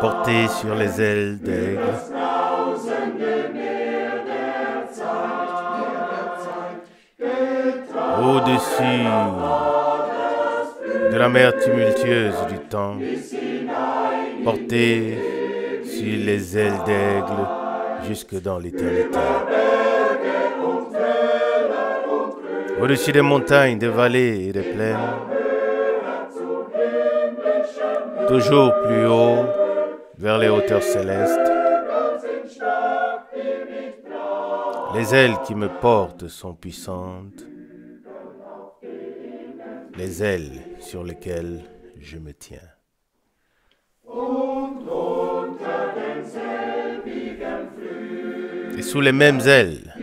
Porté sur les ailes d'aigle, au-dessus de la mer tumultueuse du temps, porté sur les ailes d'aigle jusque dans l'éternité. Au-dessus des montagnes, des vallées et des plaines, toujours plus haut, vers les hauteurs célestes. Les ailes qui me portent sont puissantes, les ailes sur lesquelles je me tiens. Et sous les mêmes ailes,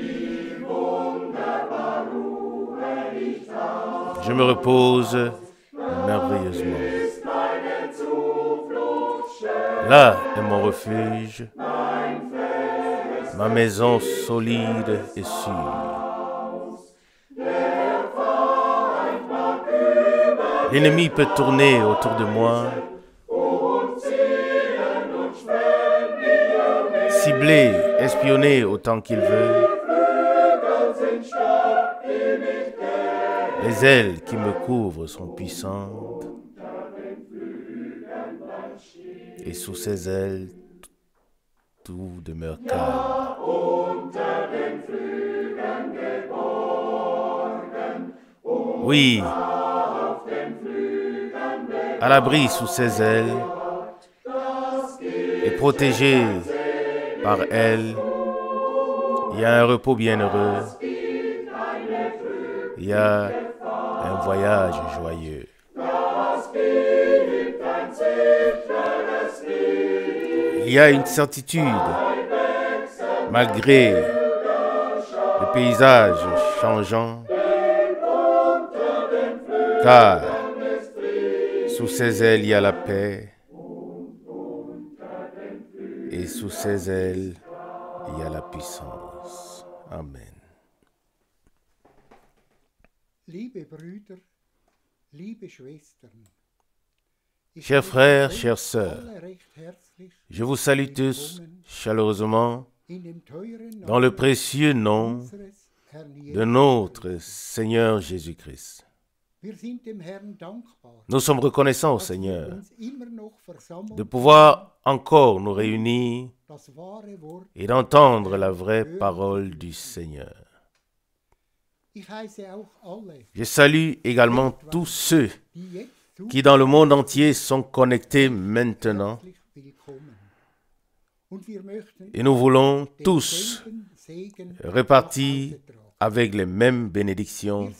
je me repose merveilleusement. Là est mon refuge, ma maison solide et sûre. L'ennemi peut tourner autour de moi, cibler, espionner autant qu'il veut. Les ailes qui me couvrent sont puissantes, et sous ces ailes, tout demeure calme. Oui, à l'abri sous ses ailes et protégé par elle, il y a un repos bienheureux, il y a un voyage joyeux. Il y a une certitude, malgré le paysage changeant, car sous ses ailes il y a la paix, et sous ses ailes il y a la puissance. Amen. Chers frères, chères sœurs, je vous salue tous chaleureusement dans le précieux nom de notre Seigneur Jésus-Christ. Nous sommes reconnaissants au Seigneur de pouvoir encore nous réunir et d'entendre la vraie parole du Seigneur. Je salue également tous ceux qui dans le monde entier sont connectés maintenant. Et nous voulons tous repartir avec les mêmes bénédictions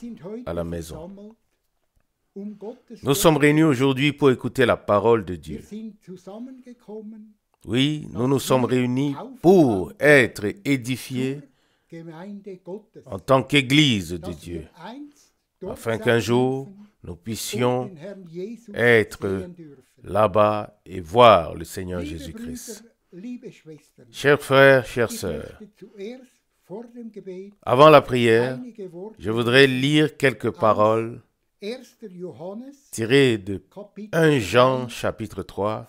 à la maison. Nous sommes réunis aujourd'hui pour écouter la parole de Dieu. Oui, nous nous sommes réunis pour être édifiés en tant qu'Église de Dieu, afin qu'un jour nous puissions être là-bas et voir le Seigneur Jésus-Christ. Chers frères, chères sœurs, avant la prière, je voudrais lire quelques paroles tirées de 1 Jean chapitre 3,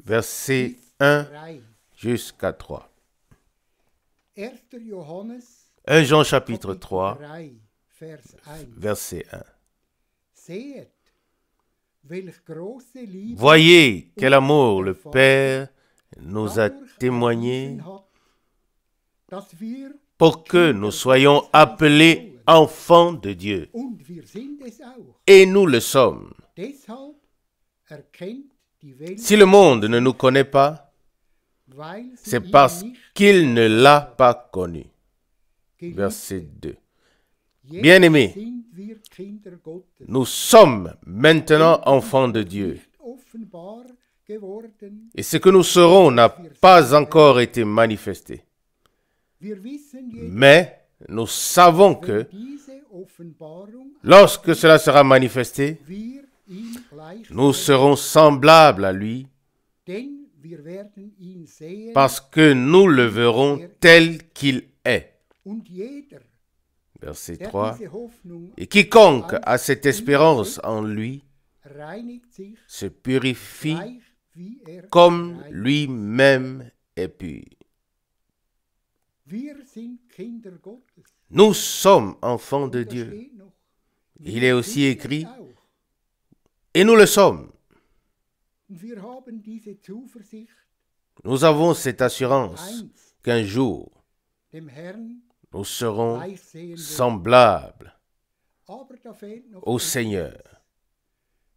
versets 1 jusqu'à 3. 1 Jean chapitre 3, verset 1. Voyez quel amour le Père nous a témoigné pour que nous soyons appelés enfants de Dieu. Et nous le sommes. Si le monde ne nous connaît pas, c'est parce qu'il ne l'a pas connu. Verset 2. Bien-aimés, nous sommes maintenant enfants de Dieu. Et ce que nous serons n'a pas encore été manifesté. Mais nous savons que lorsque cela sera manifesté, nous serons semblables à lui parce que nous le verrons tel qu'il est. Verset 3. Et quiconque a cette espérance en lui se purifie comme lui-même est pur. Nous sommes enfants de Dieu. Il est aussi écrit, et nous le sommes. Nous avons cette assurance qu'un jour, nous serons semblables au Seigneur.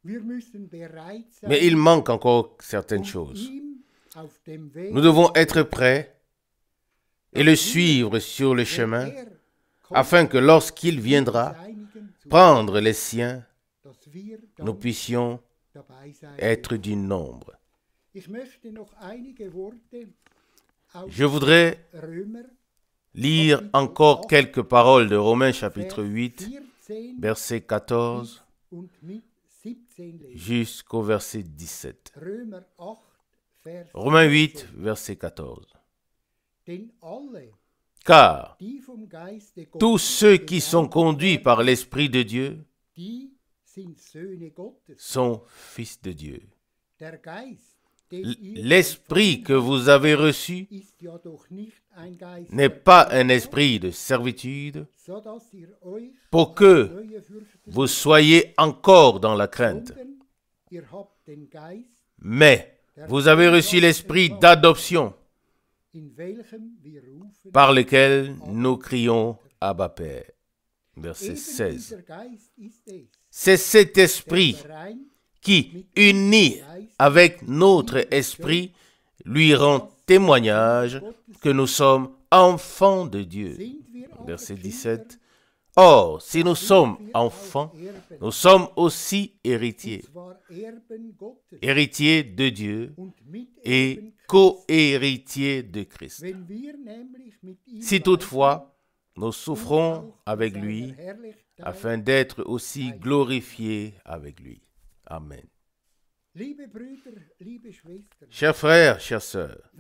Mais il manque encore certaines choses. Nous devons être prêts et le suivre sur le chemin, afin que lorsqu'il viendra prendre les siens, nous puissions être du nombre. Je voudrais lire encore quelques paroles de Romains chapitre 8, verset 14 jusqu'au verset 17. Romains 8, verset 14. Car tous ceux qui sont conduits par l'Esprit de Dieu sont fils de Dieu. L'esprit que vous avez reçu n'est pas un esprit de servitude pour que vous soyez encore dans la crainte. Mais vous avez reçu l'esprit d'adoption par lequel nous crions Abba Père. Verset 16. C'est cet esprit qui, uni avec notre esprit, lui rend témoignage que nous sommes enfants de Dieu. Verset 17. Or, si nous sommes enfants, nous sommes aussi héritiers. Héritiers de Dieu et co-héritiers de Christ. Si toutefois, nous souffrons avec lui, afin d'être aussi glorifiés avec lui. Amen. Chers frères, chères sœurs,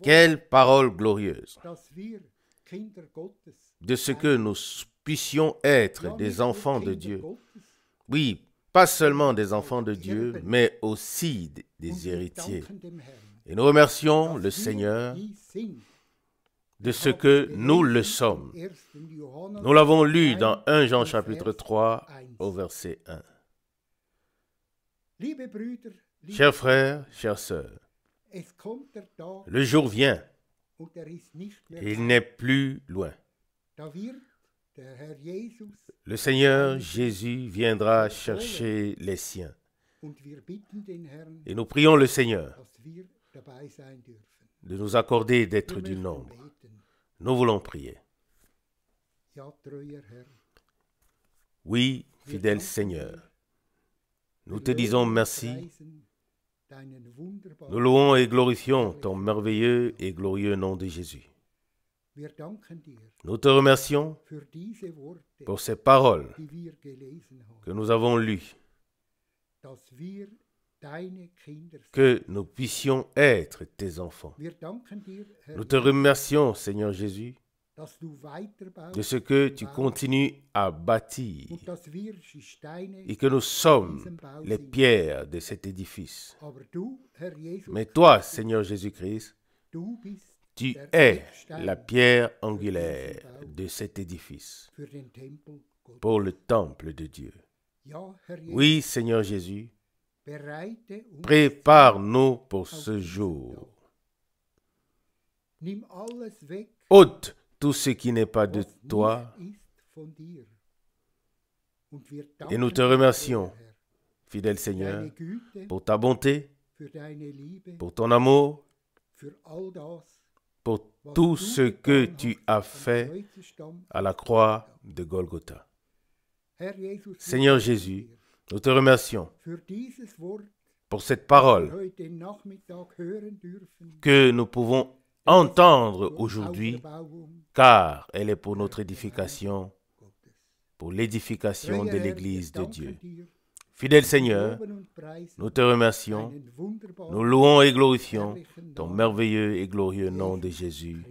quelle parole glorieuse de ce que nous puissions être des enfants de Dieu. Oui, pas seulement des enfants de Dieu, mais aussi des héritiers. Et nous remercions le Seigneur de ce que nous le sommes. Nous l'avons lu dans 1 Jean chapitre 3 au verset 1. Chers frères, chères sœurs, le jour vient et il n'est plus loin. Le Seigneur Jésus viendra chercher les siens. Et nous prions le Seigneur de nous accorder d'être du nombre. Nous voulons prier. Oui, fidèle Seigneur, nous te disons merci. Nous louons et glorifions ton merveilleux et glorieux nom de Jésus. Nous te remercions pour ces paroles que nous avons lues, que nous puissions être tes enfants. Nous te remercions, Seigneur Jésus, de ce que tu continues à bâtir et que nous sommes les pierres de cet édifice. Mais toi, Seigneur Jésus-Christ, tu es la pierre angulaire de cet édifice pour le temple de Dieu. Oui, Seigneur Jésus, prépare-nous pour ce jour. Ôte tout ce qui n'est pas de toi. Et nous te remercions, fidèle Seigneur, pour ta bonté, pour ton amour, pour tout ce que tu as fait à la croix de Golgotha. Seigneur Jésus, nous te remercions pour cette parole que nous pouvons entendre aujourd'hui, car elle est pour notre édification, pour l'édification de l'Église de Dieu. Fidèle Seigneur, nous te remercions, nous louons et glorifions ton merveilleux et glorieux nom de Jésus.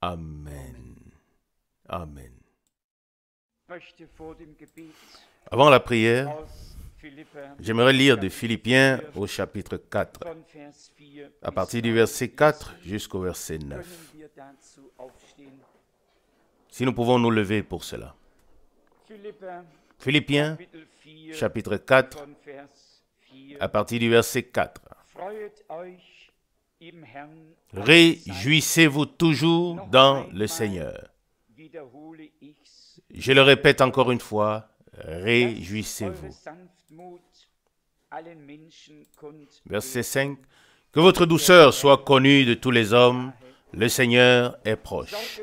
Amen. Amen. Avant la prière, j'aimerais lire de Philippiens au chapitre 4, à partir du verset 4 jusqu'au verset 9. Si nous pouvons nous lever pour cela. Philippiens, chapitre 4, à partir du verset 4. Réjouissez-vous toujours dans le Seigneur. Je le répète encore une fois, réjouissez-vous. Verset 5. Que votre douceur soit connue de tous les hommes, le Seigneur est proche.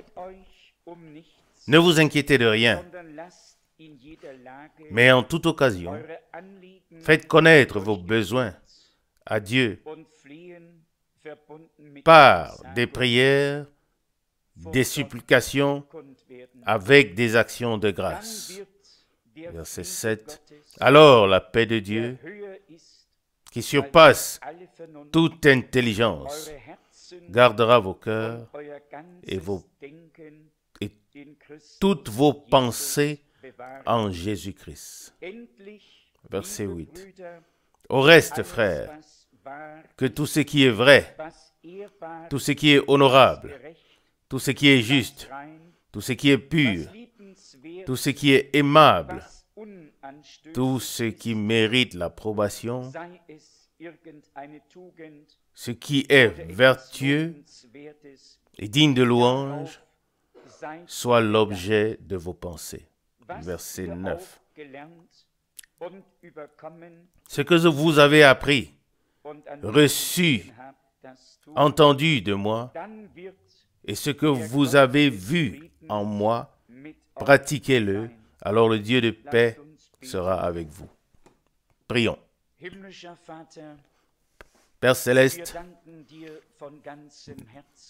Ne vous inquiétez de rien, mais en toute occasion, faites connaître vos besoins à Dieu par des prières, des supplications, avec des actions de grâce. Verset 7. Alors la paix de Dieu, qui surpasse toute intelligence, gardera vos cœurs et toutes vos pensées en Jésus-Christ. Verset 8. Au reste, frères, que tout ce qui est vrai, tout ce qui est honorable, tout ce qui est juste, tout ce qui est pur, tout ce qui est aimable, tout ce qui mérite l'approbation, ce qui est vertueux et digne de louange, soit l'objet de vos pensées. Verset 9. Ce que vous avez appris, reçu, entendu de moi, et ce que vous avez vu en moi, pratiquez-le, alors le Dieu de paix sera avec vous. Prions. Père Céleste,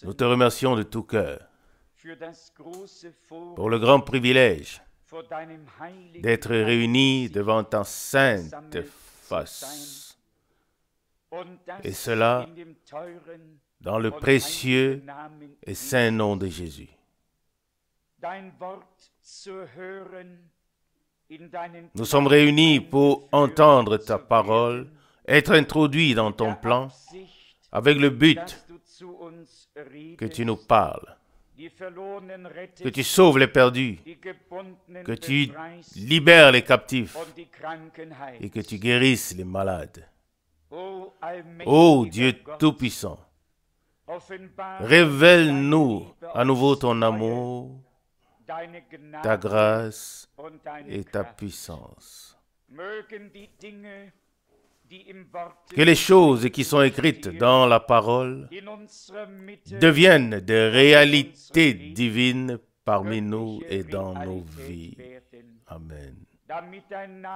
nous te remercions de tout cœur pour le grand privilège d'être réunis devant ta sainte face. Et cela dans le précieux et saint nom de Jésus. Nous sommes réunis pour entendre ta parole, être introduits dans ton plan, avec le but que tu nous parles, que tu sauves les perdus, que tu libères les captifs et que tu guérisses les malades. Ô Dieu Tout-Puissant, révèle-nous à nouveau ton amour, ta grâce et ta puissance. Que les choses qui sont écrites dans la parole deviennent des réalités divines parmi nous et dans nos vies. Amen.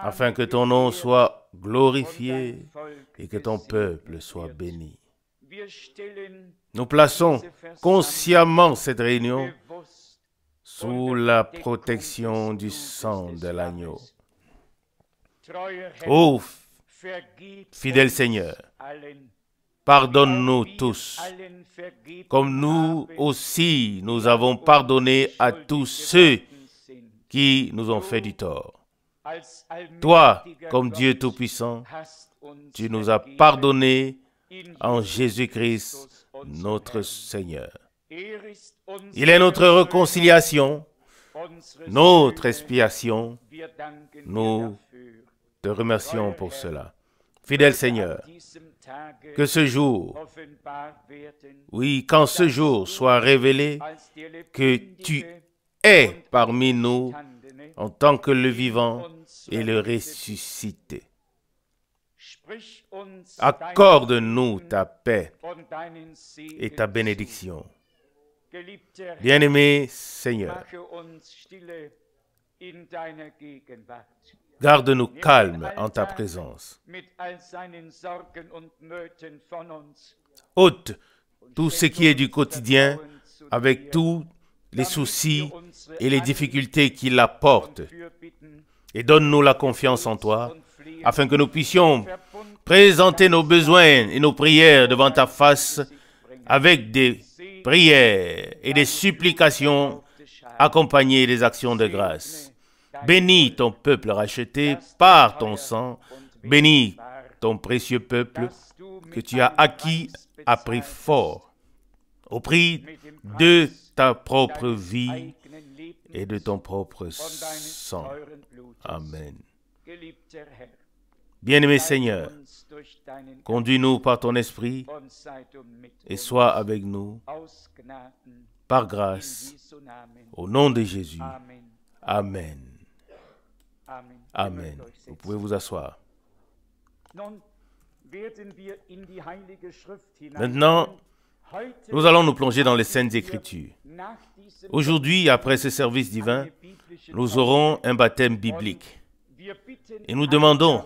Afin que ton nom soit glorifié et que ton peuple soit béni. Nous plaçons consciemment cette réunion sous la protection du sang de l'agneau. Ô fidèle Seigneur, pardonne-nous tous, comme nous aussi nous avons pardonné à tous ceux qui nous ont fait du tort. Toi, comme Dieu Tout-Puissant, tu nous as pardonné en Jésus-Christ, notre Seigneur. Il est notre réconciliation, notre expiation. Nous te remercions pour cela. Fidèle Seigneur, que ce jour, oui, quand ce jour soit révélé, que tu es parmi nous en tant que le vivant et le ressuscité. Accorde-nous ta paix et ta bénédiction. Bien-aimé Seigneur, garde-nous calmes en ta présence. Ôte tout ce qui est du quotidien avec tous les soucis et les difficultés qui l'apportent. Et donne-nous la confiance en toi, afin que nous puissions présenter nos besoins et nos prières devant ta face avec des prières et des supplications accompagner des actions de grâce. Bénis ton peuple racheté par ton sang. Bénis ton précieux peuple que tu as acquis à prix fort, au prix de ta propre vie et de ton propre sang. Amen. Bien-aimé Seigneur, conduis-nous par ton esprit et sois avec nous par grâce, au nom de Jésus. Amen. Amen. Vous pouvez vous asseoir. Maintenant, nous allons nous plonger dans les Saintes Écritures. Aujourd'hui, après ce service divin, nous aurons un baptême biblique. Et nous demandons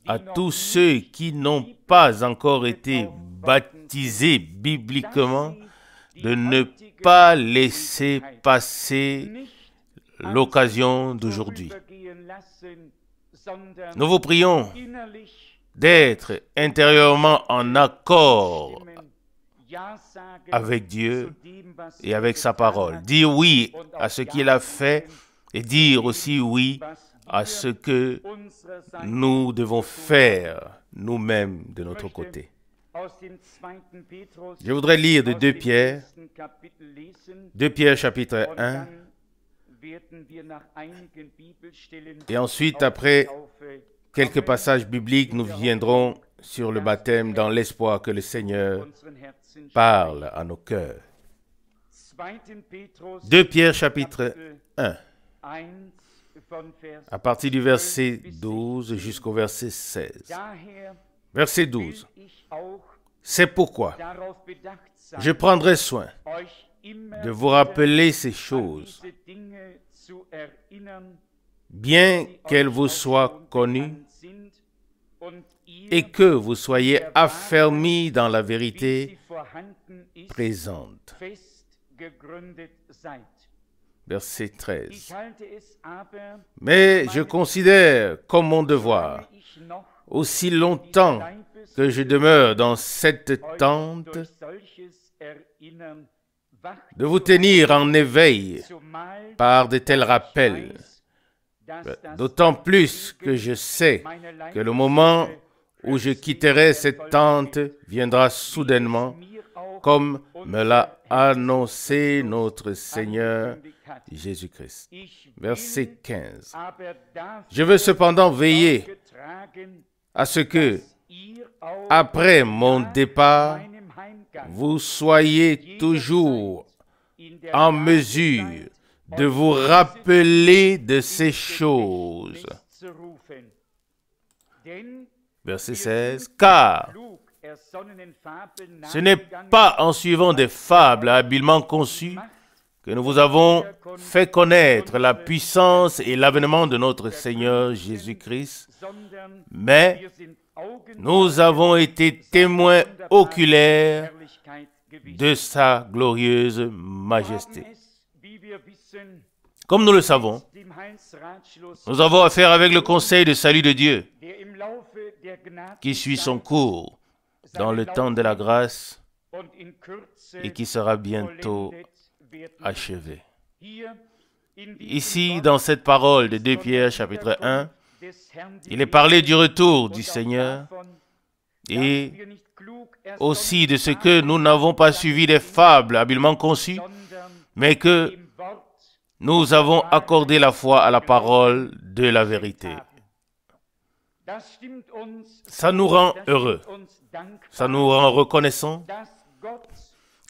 à tous ceux qui n'ont pas encore été baptisés bibliquement de ne pas laisser passer l'occasion d'aujourd'hui. Nous vous prions d'être intérieurement en accord avec Dieu et avec sa parole. Dire oui à ce qu'il a fait et dire aussi oui à ce que nous devons faire nous-mêmes de notre côté. Je voudrais lire de 2 Pierre chapitre 1, et ensuite, après quelques passages bibliques, nous viendrons sur le baptême dans l'espoir que le Seigneur parle à nos cœurs. 2 Pierre chapitre 1, à partir du verset 12 jusqu'au verset 16. Verset 12. C'est pourquoi je prendrai soin de vous rappeler ces choses, bien qu'elles vous soient connues et que vous soyez affermis dans la vérité présente. Verset 13. Mais je considère comme mon devoir, aussi longtemps que je demeure dans cette tente, de vous tenir en éveil par de tels rappels, d'autant plus que je sais que le moment où je quitterai cette tente viendra soudainement, comme me l'a annoncé notre Seigneur Jésus-Christ. Verset 15. Je veux cependant veiller à ce que, après mon départ, vous soyez toujours en mesure de vous rappeler de ces choses. Verset 16. Car ce n'est pas en suivant des fables habilement conçues que nous vous avons fait connaître la puissance et l'avènement de notre Seigneur Jésus-Christ, mais nous avons été témoins oculaires de sa glorieuse majesté. Comme nous le savons, nous avons affaire avec le conseil de salut de Dieu qui suit son cours dans le temps de la grâce et qui sera bientôt achevé. Ici, dans cette parole de 2 Pierre chapitre 1, il est parlé du retour du Seigneur et aussi de ce que nous n'avons pas suivi des fables habilement conçues, mais que nous avons accordé la foi à la parole de la vérité. Ça nous rend heureux, ça nous rend reconnaissants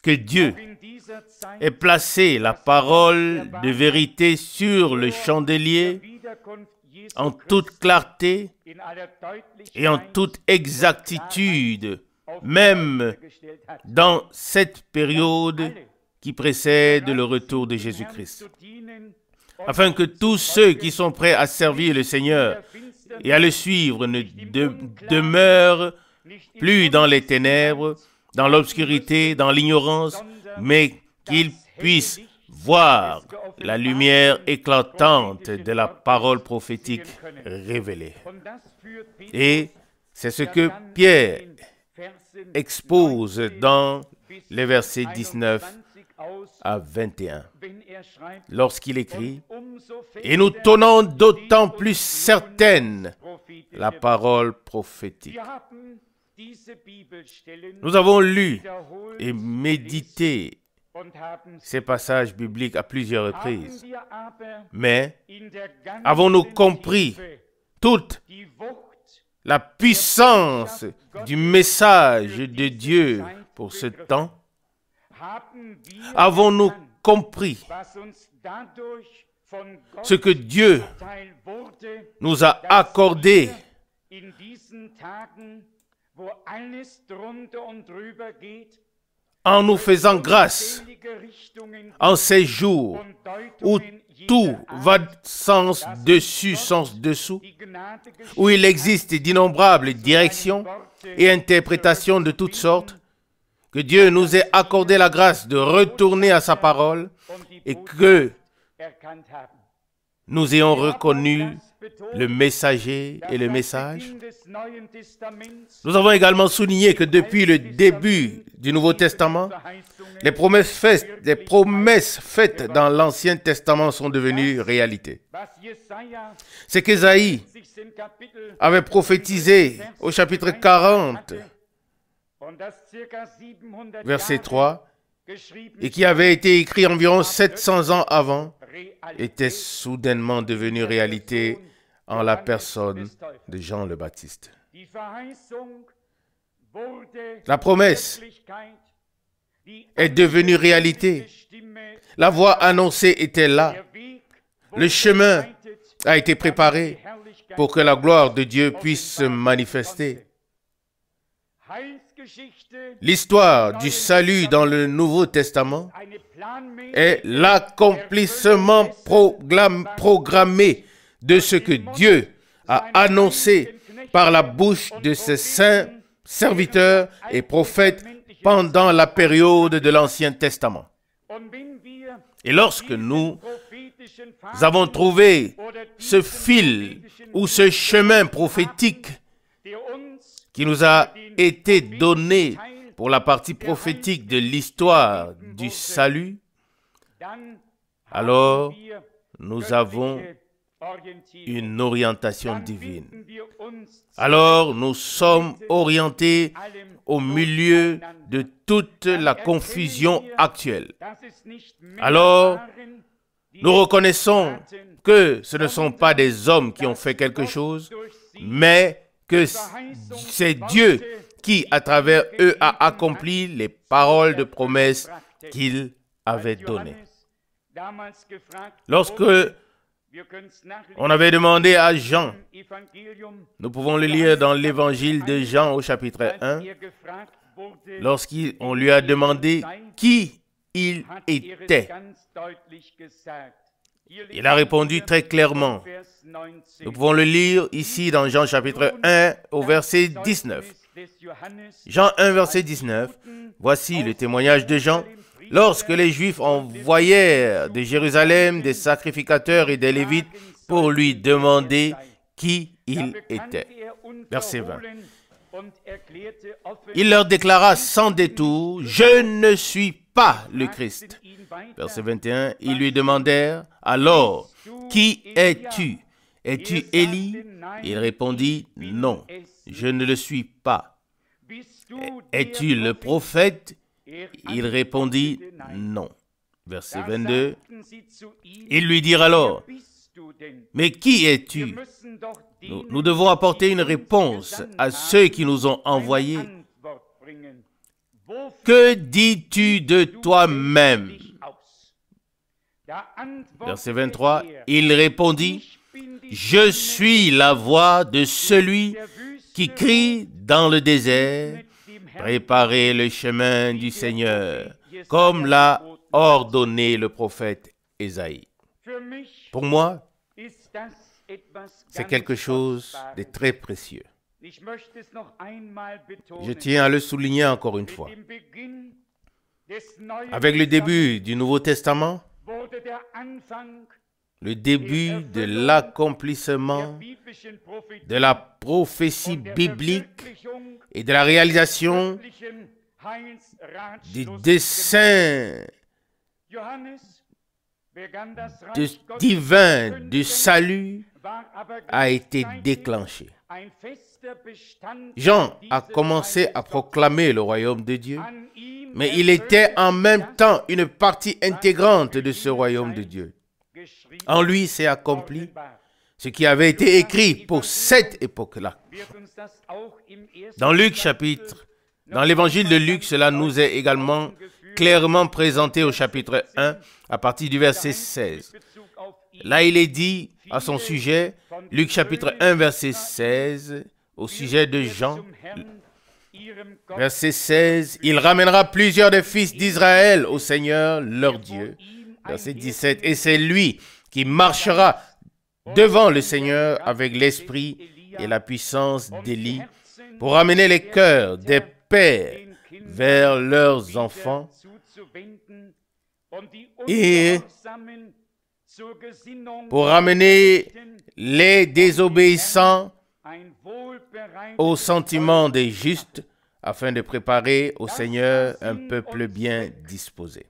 que Dieu ait placé la parole de vérité sur le chandelier en toute clarté et en toute exactitude, même dans cette période qui précède le retour de Jésus-Christ, afin que tous ceux qui sont prêts à servir le Seigneur et à le suivre ne demeurent plus dans les ténèbres, dans l'obscurité, dans l'ignorance, mais qu'ils puissent voir la lumière éclatante de la parole prophétique révélée. Et c'est ce que Pierre expose dans les versets 19 à 21, lorsqu'il écrit « Et nous tenons d'autant plus certaine la parole prophétique. » Nous avons lu et médité ces passages bibliques à plusieurs reprises. Mais avons-nous compris toute la puissance du message de Dieu pour ce temps? Avons-nous compris ce que Dieu nous a accordé en nous faisant grâce en ces jours où tout va sens dessus, sens dessous, où il existe d'innombrables directions et interprétations de toutes sortes, que Dieu nous ait accordé la grâce de retourner à sa parole et que nous ayons reconnu le messager et le message. Nous avons également souligné que depuis le début du Nouveau Testament, les promesses faites dans l'Ancien Testament sont devenues réalité. C'est qu'Ésaïe avait prophétisé au chapitre 40, verset 3, et qui avait été écrit environ 700 ans avant, était soudainement devenu réalité en la personne de Jean le Baptiste. La promesse est devenue réalité. La voix annoncée était là. Le chemin a été préparé pour que la gloire de Dieu puisse se manifester. L'histoire du salut dans le Nouveau Testament est l'accomplissement programmé de ce que Dieu a annoncé par la bouche de ses saints serviteurs et prophètes pendant la période de l'Ancien Testament. Et lorsque nous avons trouvé ce fil ou ce chemin prophétique qui nous a été donné pour la partie prophétique de l'histoire du salut, alors nous avons une orientation divine. Alors nous sommes orientés au milieu de toute la confusion actuelle. Alors nous reconnaissons que ce ne sont pas des hommes qui ont fait quelque chose, mais que c'est Dieu qui, à travers eux, a accompli les paroles de promesse qu'il avait données. Lorsque on avait demandé à Jean, nous pouvons le lire dans l'évangile de Jean au chapitre 1, lorsqu'on lui a demandé qui il était, il a répondu très clairement. Nous pouvons le lire ici dans Jean chapitre 1 au verset 19. Jean 1 verset 19, voici le témoignage de Jean. Lorsque les Juifs envoyèrent de Jérusalem des sacrificateurs et des Lévites pour lui demander qui il était. Verset 20. Il leur déclara sans détour, « Je ne suis pas le Christ. » Verset 21. Ils lui demandèrent, « Alors, qui es-tu? Es-tu Élie? » Il répondit, « Non, je ne le suis pas. » « Es-tu le prophète? » Il répondit, « Non. » Verset 22. Ils lui dirent alors, « Mais qui es-tu? » Nous devons apporter une réponse à ceux qui nous ont envoyés. « Que dis-tu de toi-même? » Verset 23. Il répondit, « Je suis la voix de celui qui crie dans le désert, préparez le chemin du Seigneur, comme l'a ordonné le prophète Ésaïe. » Pour moi, c'est quelque chose de très précieux. Je tiens à le souligner encore une fois. Avec le début du Nouveau Testament, le début de l'accomplissement de la prophétie biblique et de la réalisation des desseins divin du salut a été déclenché. Jean a commencé à proclamer le royaume de Dieu, mais il était en même temps une partie intégrante de ce royaume de Dieu. En lui s'est accompli ce qui avait été écrit pour cette époque-là. Dans l'évangile de Luc, cela nous est également clairement présenté au chapitre 1, à partir du verset 16. Là, il est dit à son sujet, Luc chapitre 1, verset 16, au sujet de Jean, verset 16, « Il ramènera plusieurs des fils d'Israël au Seigneur, leur Dieu. » Verset 17, « Et c'est lui qui marchera devant le Seigneur avec l'esprit et la puissance d'Élie pour ramener les cœurs des pères vers leurs enfants et pour ramener les désobéissants au sentiment des justes afin de préparer au Seigneur un peuple bien disposé. »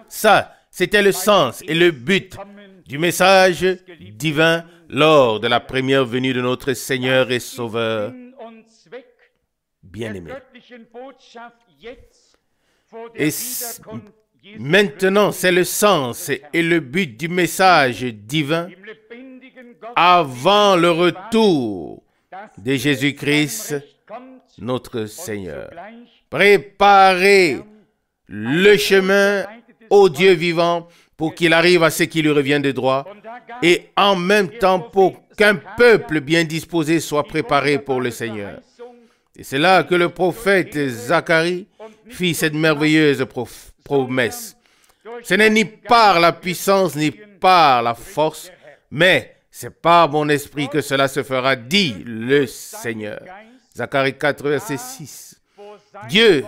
Ça, c'était le sens et le but du message divin lors de la première venue de notre Seigneur et Sauveur bien-aimé. Et maintenant, c'est le sens et le but du message divin avant le retour de Jésus-Christ, notre Seigneur. Préparez le chemin au Dieu vivant pour qu'il arrive à ce qui lui revient de droit et en même temps pour qu'un peuple bien disposé soit préparé pour le Seigneur. Et c'est là que le prophète Zacharie fit cette merveilleuse promesse. Ce n'est ni par la puissance ni par la force, mais c'est par mon esprit que cela se fera, dit le Seigneur. Zacharie 4, verset 6. Dieu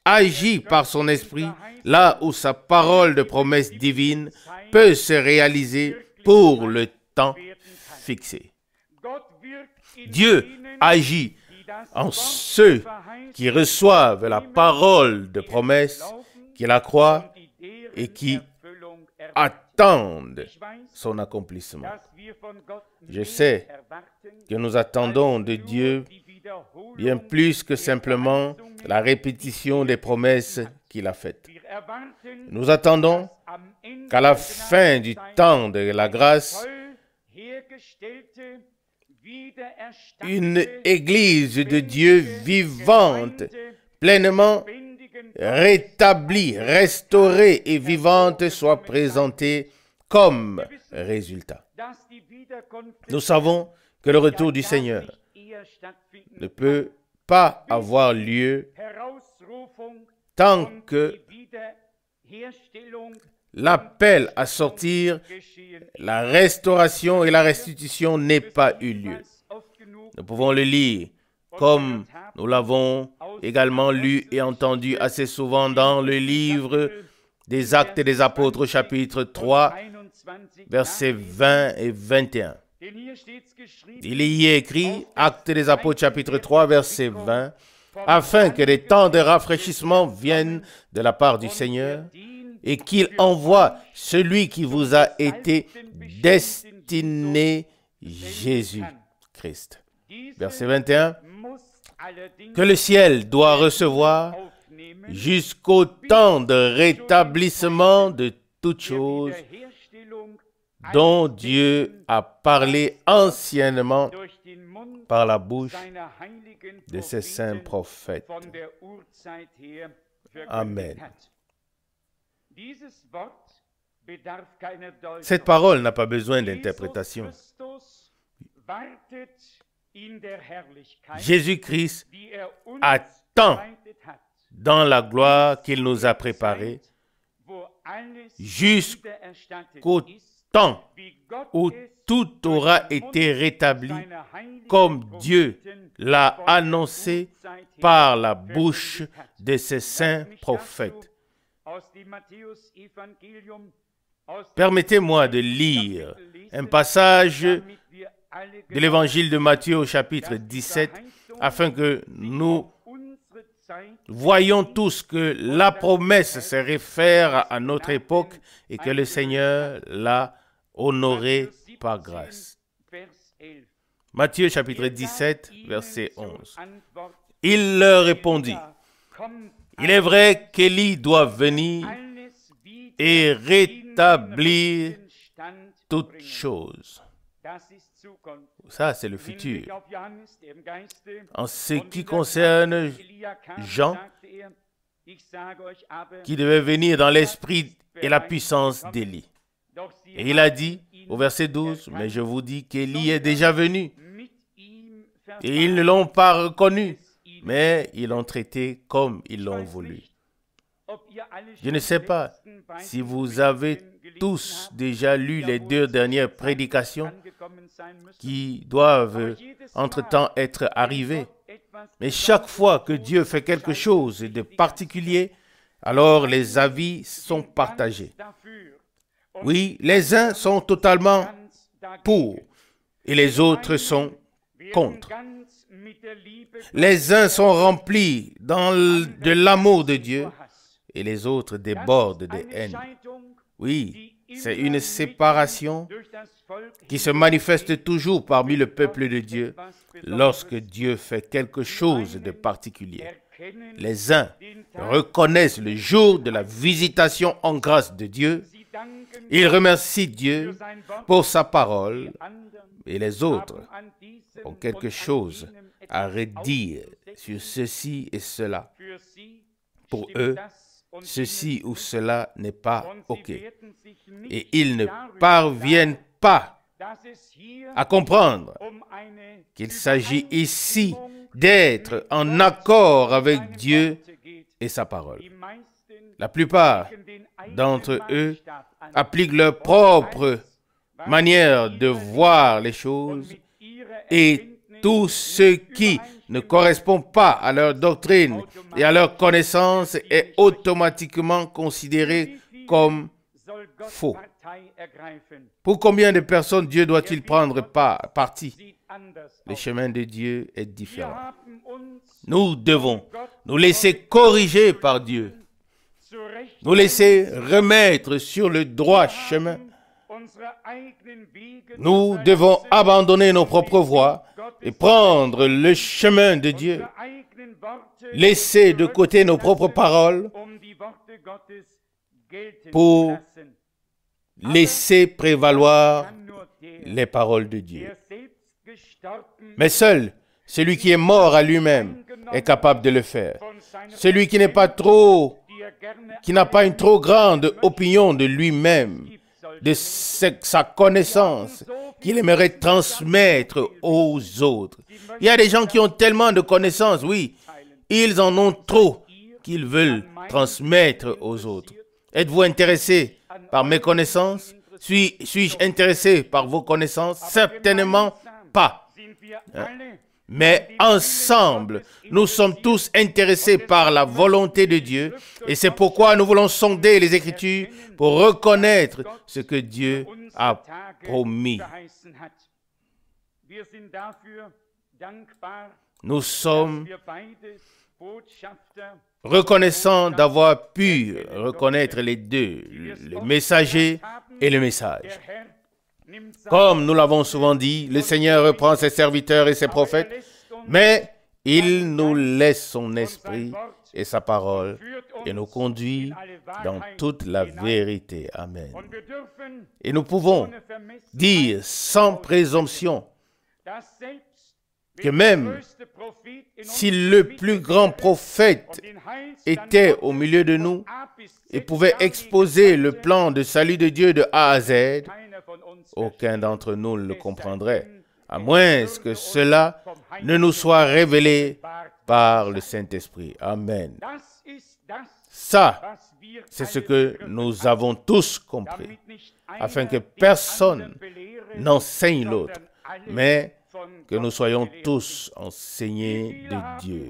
agit par son esprit là où sa parole de promesse divine peut se réaliser pour le temps fixé. Dieu agit en ceux qui reçoivent la parole de promesse, qui la croient et qui attendent son accomplissement. Je sais que nous attendons de Dieu bien plus que simplement la répétition des promesses qu'il a faites. Nous attendons qu'à la fin du temps de la grâce, une église de Dieu vivante, pleinement rétablie, restaurée et vivante soit présentée comme résultat. Nous savons que le retour du Seigneur ne peut pas avoir lieu tant que l'appel à sortir, la restauration et la restitution n'aient pas eu lieu. Nous pouvons le lire comme nous l'avons également lu et entendu assez souvent dans le livre des Actes des Apôtres, chapitre 3, versets 20 et 21. Il y est écrit, Actes des Apôtres, chapitre 3, verset 20, « Afin que des temps de rafraîchissement viennent de la part du Seigneur, et qu'il envoie celui qui vous a été destiné, Jésus-Christ. » Verset 21, « Que le ciel doit recevoir jusqu'au temps de rétablissement de toutes choses dont Dieu a parlé anciennement par la bouche de ses saints prophètes. » Amen. Cette parole n'a pas besoin d'interprétation. Jésus-Christ attend dans la gloire qu'il nous a préparée jusqu'au temps où tout aura été rétabli comme Dieu l'a annoncé par la bouche de ses saints prophètes. Permettez-moi de lire un passage de l'évangile de Matthieu au chapitre 17 afin que nous voyons tous que la promesse se réfère à notre époque et que le Seigneur l'a honorée par grâce. Matthieu chapitre 17, verset 11. Il leur répondit, « Il est vrai qu'Élie doit venir et rétablir toutes choses. » Ça, c'est le futur. En ce qui concerne Jean, qui devait venir dans l'esprit et la puissance d'Élie. Et il a dit, au verset 12, « Mais je vous dis qu'Élie est déjà venu. » Et ils ne l'ont pas reconnu, mais ils l'ont traité comme ils l'ont voulu. Je ne sais pas si vous avez tous déjà lu les 2 dernières prédications qui doivent entre-temps être arrivées. Mais chaque fois que Dieu fait quelque chose de particulier, alors les avis sont partagés. Oui, les uns sont totalement pour et les autres sont contre. Les uns sont remplis de l'amour de Dieu et les autres débordent de haine. Oui, c'est une séparation qui se manifeste toujours parmi le peuple de Dieu lorsque Dieu fait quelque chose de particulier. Les uns reconnaissent le jour de la visitation en grâce de Dieu. Ils remercient Dieu pour sa parole et les autres ont quelque chose à redire sur ceci et cela. Pour eux, ceci ou cela n'est pas OK. Et ils ne parviennent pas à comprendre qu'il s'agit ici d'être en accord avec Dieu et sa parole. La plupart d'entre eux appliquent leur propre manière de voir les choses et tout ce qui ne correspond pas à leur doctrine et à leur connaissance est automatiquement considéré comme faux. Pour combien de personnes Dieu doit-il prendre parti? Le chemin de Dieu est différent. Nous devons nous laisser corriger par Dieu, nous laisser remettre sur le droit chemin. Nous devons abandonner nos propres voies et prendre le chemin de Dieu. Laisser de côté nos propres paroles pour laisser prévaloir les paroles de Dieu. Mais seul celui qui est mort à lui-même est capable de le faire. Celui qui n'a pas une trop grande opinion de lui-même, de sa connaissance, qu'il aimerait transmettre aux autres. Il y a des gens qui ont tellement de connaissances, oui, ils en ont trop qu'ils veulent transmettre aux autres. Êtes-vous intéressé par mes connaissances? Suis-je intéressé par vos connaissances? Certainement pas. Mais ensemble, nous sommes tous intéressés par la volonté de Dieu et c'est pourquoi nous voulons sonder les Écritures pour reconnaître ce que Dieu a promis. Nous sommes reconnaissants d'avoir pu reconnaître les deux, le messager et le message. Comme nous l'avons souvent dit, le Seigneur reprend ses serviteurs et ses prophètes, mais il nous laisse son esprit et sa parole et nous conduit dans toute la vérité. Amen. Et nous pouvons dire sans présomption que même si le plus grand prophète était au milieu de nous et pouvait exposer le plan de salut de Dieu de A à Z, aucun d'entre nous ne le comprendrait, à moins que cela ne nous soit révélé par le Saint-Esprit. Amen. Ça, c'est ce que nous avons tous compris, afin que personne n'enseigne l'autre, mais que nous soyons tous enseignés de Dieu.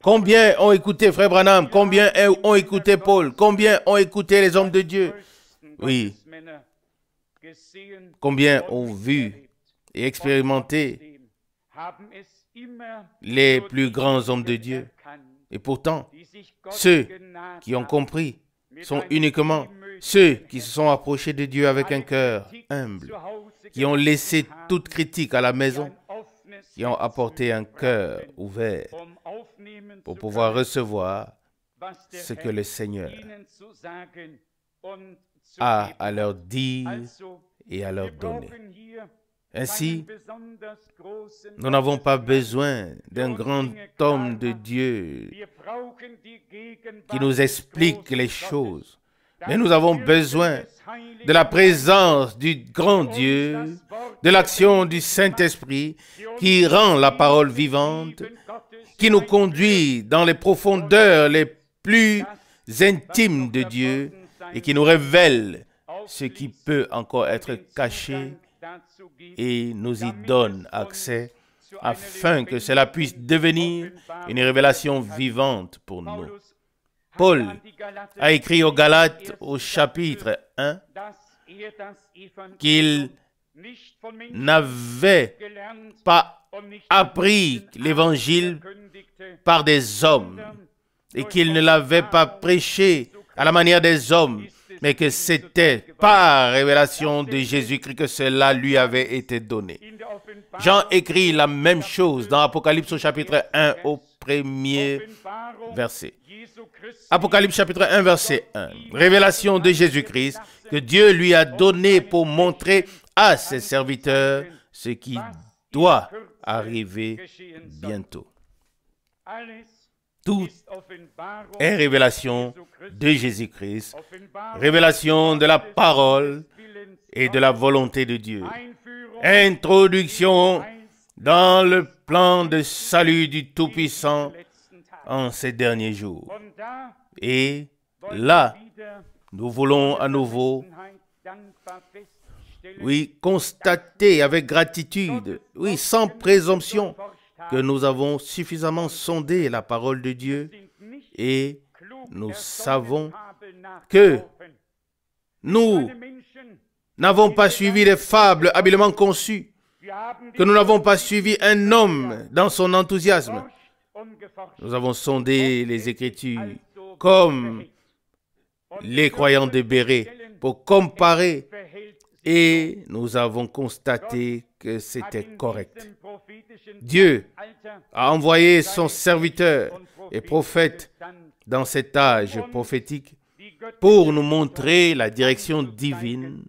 Combien ont écouté Frère Branham? Combien ont écouté Paul? Combien ont écouté les hommes de Dieu? Oui. Combien ont vu et expérimenté les plus grands hommes de Dieu. Et pourtant, ceux qui ont compris sont uniquement ceux qui se sont approchés de Dieu avec un cœur humble, qui ont laissé toute critique à la maison, qui ont apporté un cœur ouvert pour pouvoir recevoir ce que le Seigneur a à leur dire et à leur donner. Ainsi, nous n'avons pas besoin d'un grand homme de Dieu qui nous explique les choses, mais nous avons besoin de la présence du grand Dieu, de l'action du Saint-Esprit qui rend la parole vivante, qui nous conduit dans les profondeurs les plus intimes de Dieu et qui nous révèle ce qui peut encore être caché et nous y donne accès afin que cela puisse devenir une révélation vivante pour nous. Paul a écrit aux Galates au chapitre 1 qu'il n'avait pas appris l'évangile par des hommes et qu'il ne l'avait pas prêché à la manière des hommes, mais que c'était par révélation de Jésus-Christ que cela lui avait été donné. Jean écrit la même chose dans Apocalypse au chapitre 1 au premier verset. Apocalypse chapitre 1 verset 1. Révélation de Jésus-Christ que Dieu lui a donné pour montrer à ses serviteurs ce qui doit arriver bientôt. Tout est révélation de Jésus-Christ, révélation de la parole et de la volonté de Dieu. Introduction dans le plan de salut du Tout-Puissant en ces derniers jours. Et là, nous voulons à nouveau, constater avec gratitude, sans présomption, que nous avons suffisamment sondé la parole de Dieu et nous savons que nous n'avons pas suivi des fables habilement conçues, que nous n'avons pas suivi un homme dans son enthousiasme. Nous avons sondé les Écritures comme les croyants de Béret pour comparer et nous avons constaté que c'était correct. Dieu a envoyé son serviteur et prophète dans cet âge prophétique pour nous montrer la direction divine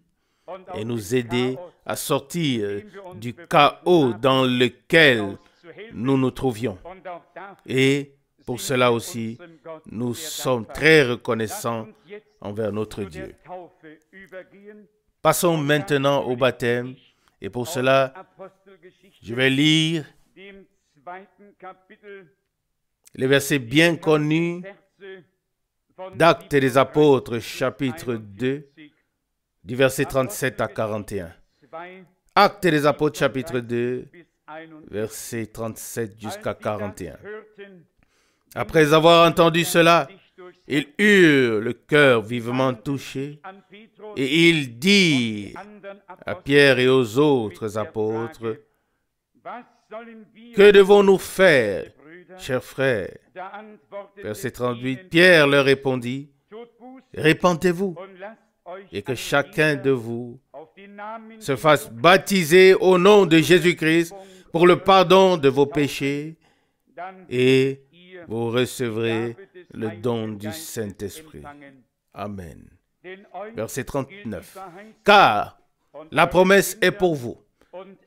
et nous aider à sortir du chaos dans lequel nous nous trouvions. Et pour cela aussi, nous sommes très reconnaissants envers notre Dieu. Passons maintenant au baptême et pour cela, je vais lire les versets bien connus d'Actes des Apôtres, chapitre 2, du verset 37 à 41. Actes des Apôtres, chapitre 2, verset 37 jusqu'à 41. Après avoir entendu cela, ils eurent le cœur vivement touché et ils dirent à Pierre et aux autres apôtres, « Que devons-nous faire, chers frères ?» Verset 38, Pierre leur répondit, « Répentez-vous et que chacun de vous se fasse baptiser au nom de Jésus-Christ pour le pardon de vos péchés et vous recevrez le don du Saint-Esprit. » Amen. Verset 39. Car la promesse est pour vous,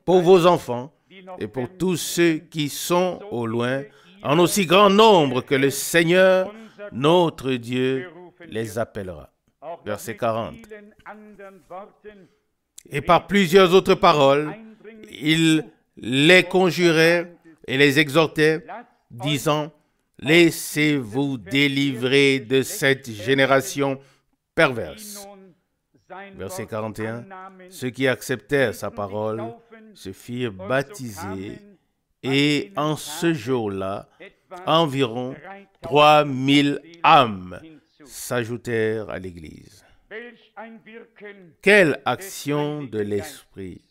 pour vos enfants et pour tous ceux qui sont au loin, en aussi grand nombre que le Seigneur, notre Dieu, les appellera. Verset 40. Et par plusieurs autres paroles, il les conjurait et les exhortait, disant, « Laissez-vous délivrer de cette génération perverse. » Verset 41. Ceux qui acceptèrent sa parole se firent baptiser et en ce jour-là, environ 3000 âmes s'ajoutèrent à l'Église. Quelle action de l'Esprit!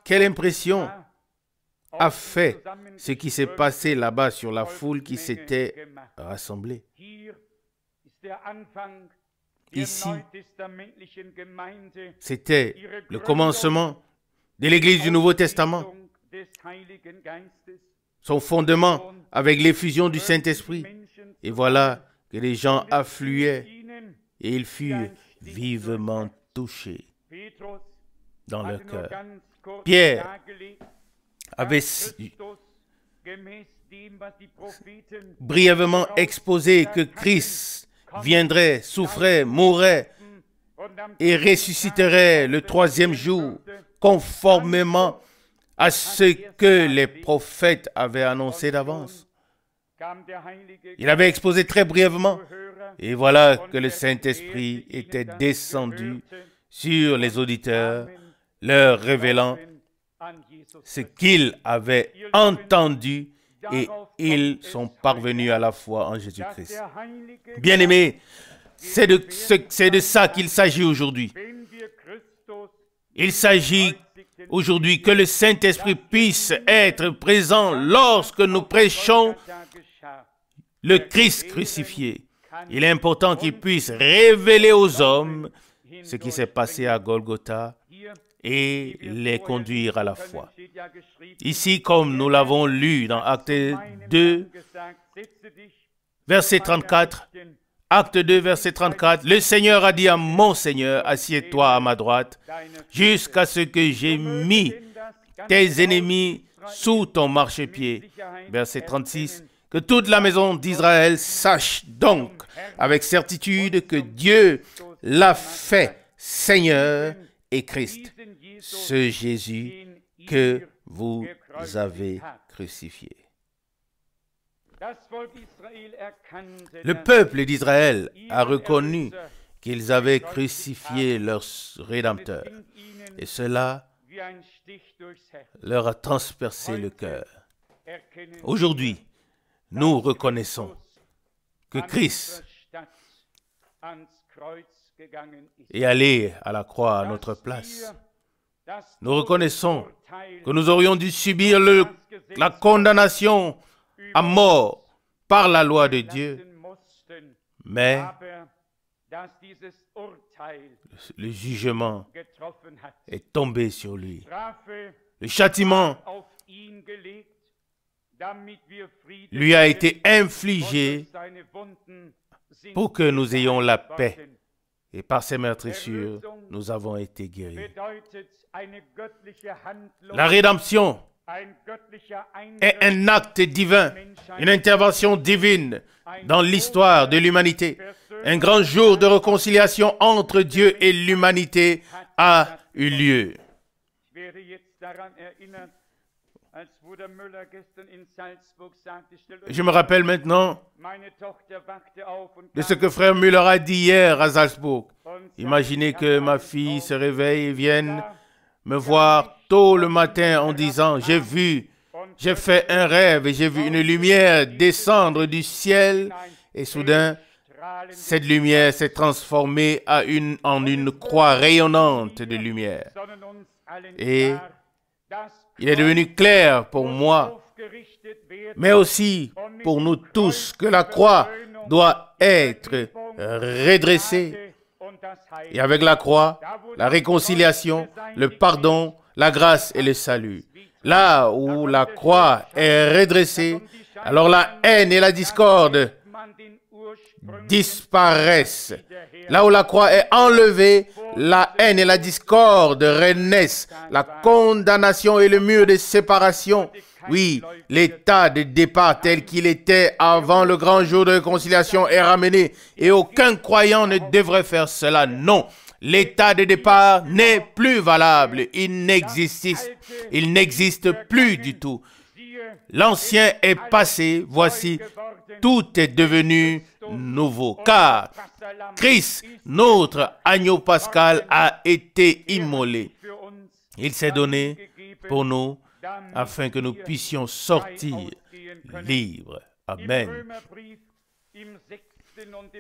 Quelle impression a fait ce qui s'est passé là-bas sur la foule qui s'était rassemblée? Ici, c'était le commencement de l'Église du Nouveau Testament, son fondement avec l'effusion du Saint-Esprit. Et voilà que les gens affluaient et ils furent vivement touchés dans leur cœur. Pierre avait brièvement exposé que Christ viendrait, souffrait, mourrait et ressusciterait le troisième jour, conformément à ce que les prophètes avaient annoncé d'avance. Il avait exposé très brièvement, et voilà que le Saint-Esprit était descendu sur les auditeurs, leur révélant ce qu'ils avaient entendu, et ils sont parvenus à la foi en Jésus-Christ. Bien-aimés, c'est de ça qu'il s'agit aujourd'hui. Il s'agit aujourd'hui que le Saint-Esprit puisse être présent lorsque nous prêchons le Christ crucifié. Il est important qu'il puisse révéler aux hommes ce qui s'est passé à Golgotha et les conduire à la foi. Ici, comme nous l'avons lu dans Acte 2, verset 34, Acte 2, verset 34, le Seigneur a dit à mon Seigneur, assieds-toi à ma droite, jusqu'à ce que j'ai mis tes ennemis sous ton marchepied. Verset 36, que toute la maison d'Israël sache donc avec certitude que Dieu l'a fait Seigneur et Christ, ce Jésus que vous avez crucifié. Le peuple d'Israël a reconnu qu'ils avaient crucifié leur Rédempteur, et cela leur a transpercé le cœur. Aujourd'hui, nous reconnaissons que Christ est allé à la croix à notre place. Nous reconnaissons que nous aurions dû subir la condamnation à mort par la loi de Dieu, mais le jugement est tombé sur lui. Le châtiment lui a été infligé pour que nous ayons la paix. Et par ses meurtrissures, nous avons été guéris. La rédemption est un acte divin, une intervention divine dans l'histoire de l'humanité. Un grand jour de réconciliation entre Dieu et l'humanité a eu lieu. Je me rappelle maintenant de ce que frère Müller a dit hier à Salzbourg. Imaginez que ma fille se réveille et vienne me voir tôt le matin en disant « J'ai fait un rêve et j'ai vu une lumière descendre du ciel et soudain, cette lumière s'est transformée en une croix rayonnante de lumière. Et il est devenu clair pour moi, mais aussi pour nous tous, que la croix doit être redressée. Et avec la croix, la réconciliation, le pardon, la grâce et le salut. Là où la croix est redressée, alors la haine et la discorde disparaissent. Là où la croix est enlevée, la haine et la discorde renaissent. La condamnation et le mur de séparation, oui, l'état de départ tel qu'il était avant le grand jour de réconciliation est ramené. Et aucun croyant ne devrait faire cela. Non, l'état de départ n'est plus valable. Il n'existe plus du tout. L'ancien est passé, voici, tout est devenu nouveau. Car Christ, notre agneau pascal, a été immolé. Il s'est donné pour nous afin que nous puissions sortir libres. Amen.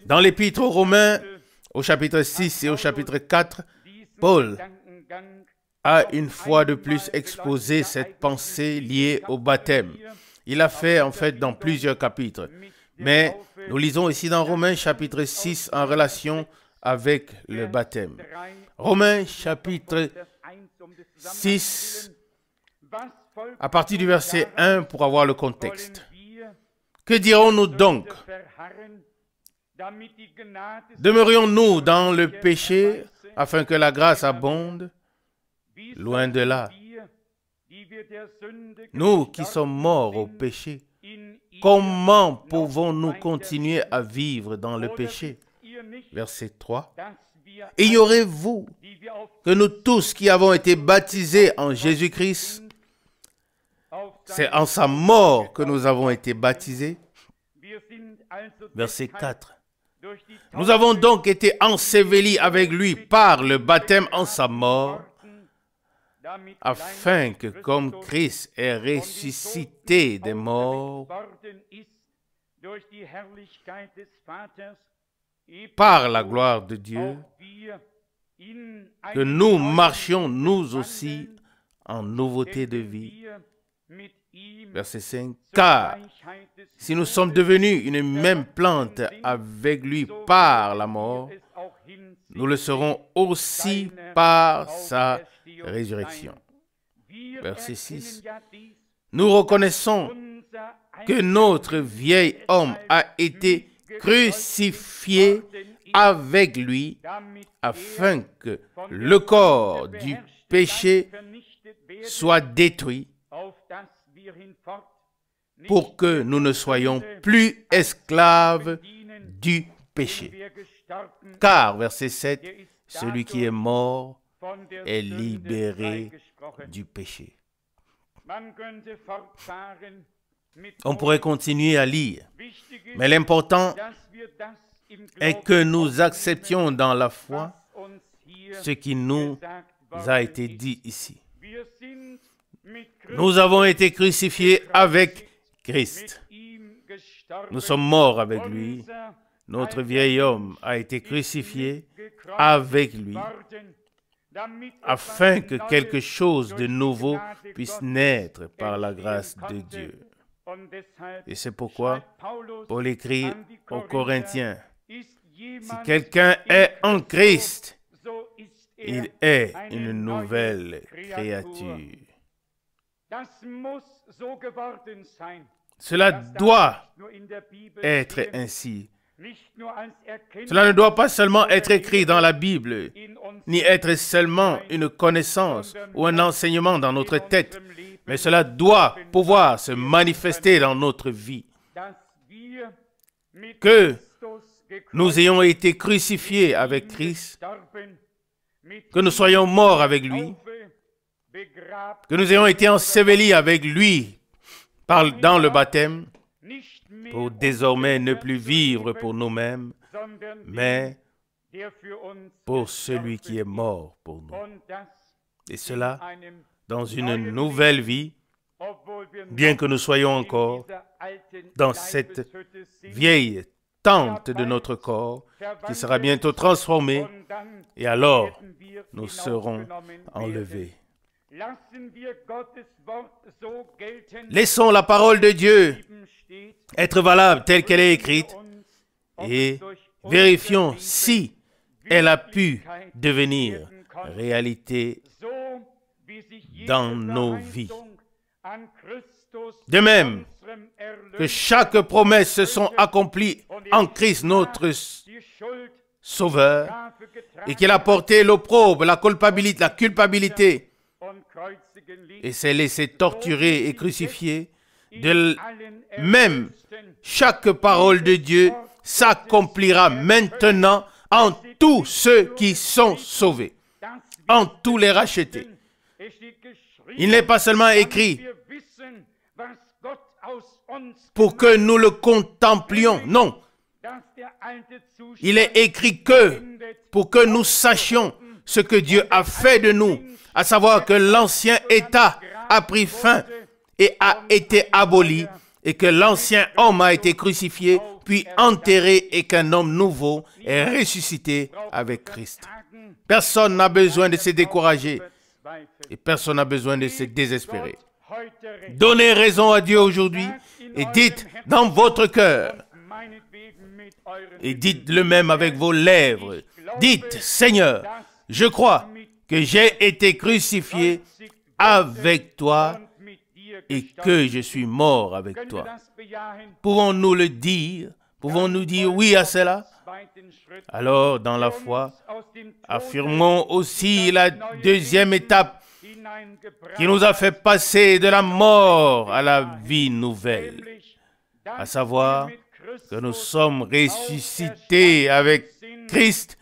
Dans l'Épître aux Romains, au chapitre 6 et au chapitre 4, Paul a une fois de plus exposé cette pensée liée au baptême. Il l'a fait en fait dans plusieurs chapitres. Mais nous lisons ici dans Romains chapitre 6 en relation avec le baptême. Romains chapitre 6, à partir du verset 1 pour avoir le contexte. Que dirons-nous donc? Demeurions-nous dans le péché afin que la grâce abonde? Loin de là. Nous qui sommes morts au péché, comment pouvons-nous continuer à vivre dans le péché? Verset 3. Ignorez-vous que nous tous qui avons été baptisés en Jésus-Christ, c'est en sa mort que nous avons été baptisés? Verset 4. Nous avons donc été ensevelis avec lui par le baptême en sa mort, afin que comme Christ est ressuscité des morts par la gloire de Dieu, que nous marchions nous aussi en nouveauté de vie. Verset 5. Car si nous sommes devenus une même plante avec lui par la mort, nous le serons aussi par sa résurrection. Verset 6. Nous reconnaissons que notre vieil homme a été crucifié avec lui afin que le corps du péché soit détruit pour que nous ne soyons plus esclaves du péché. Car, verset 7, celui qui est mort est libéré du péché. On pourrait continuer à lire, mais l'important est que nous acceptions dans la foi ce qui nous a été dit ici. Nous avons été crucifiés avec Christ. Nous sommes morts avec lui. Notre vieil homme a été crucifié avec lui, afin que quelque chose de nouveau puisse naître par la grâce de Dieu. Et c'est pourquoi Paul écrit aux Corinthiens, si quelqu'un est en Christ, il est une nouvelle créature. Cela doit être ainsi. Cela ne doit pas seulement être écrit dans la Bible, ni être seulement une connaissance ou un enseignement dans notre tête, mais cela doit pouvoir se manifester dans notre vie. Que nous ayons été crucifiés avec Christ, que nous soyons morts avec lui, que nous ayons été ensevelis avec lui dans le baptême, pour désormais ne plus vivre pour nous-mêmes, mais pour celui qui est mort pour nous. Et cela dans une nouvelle vie, bien que nous soyons encore dans cette vieille tente de notre corps, qui sera bientôt transformée, et alors nous serons enlevés. Laissons la parole de Dieu être valable telle qu'elle est écrite et vérifions si elle a pu devenir réalité dans nos vies. De même que chaque promesse se sont accomplies en Christ notre Sauveur et qu'il a porté l'opprobre, la culpabilité et s'est laissé torturer et crucifier, de même chaque parole de Dieu s'accomplira maintenant en tous ceux qui sont sauvés, en tous les rachetés. Il n'est pas seulement écrit pour que nous le contemplions, non. Il est écrit que pour que nous sachions ce que Dieu a fait de nous, à savoir que l'ancien état a pris fin et a été aboli, et que l'ancien homme a été crucifié, puis enterré, et qu'un homme nouveau est ressuscité avec Christ. Personne n'a besoin de se décourager. Et personne n'a besoin de se désespérer. Donnez raison à Dieu aujourd'hui et dites dans votre cœur, et dites le même avec vos lèvres, dites, Seigneur, je crois que j'ai été crucifié avec toi et que je suis mort avec toi. Pouvons-nous le dire? Pouvons-nous dire oui à cela? Alors, dans la foi, affirmons aussi la deuxième étape qui nous a fait passer de la mort à la vie nouvelle, à savoir que nous sommes ressuscités avec Christ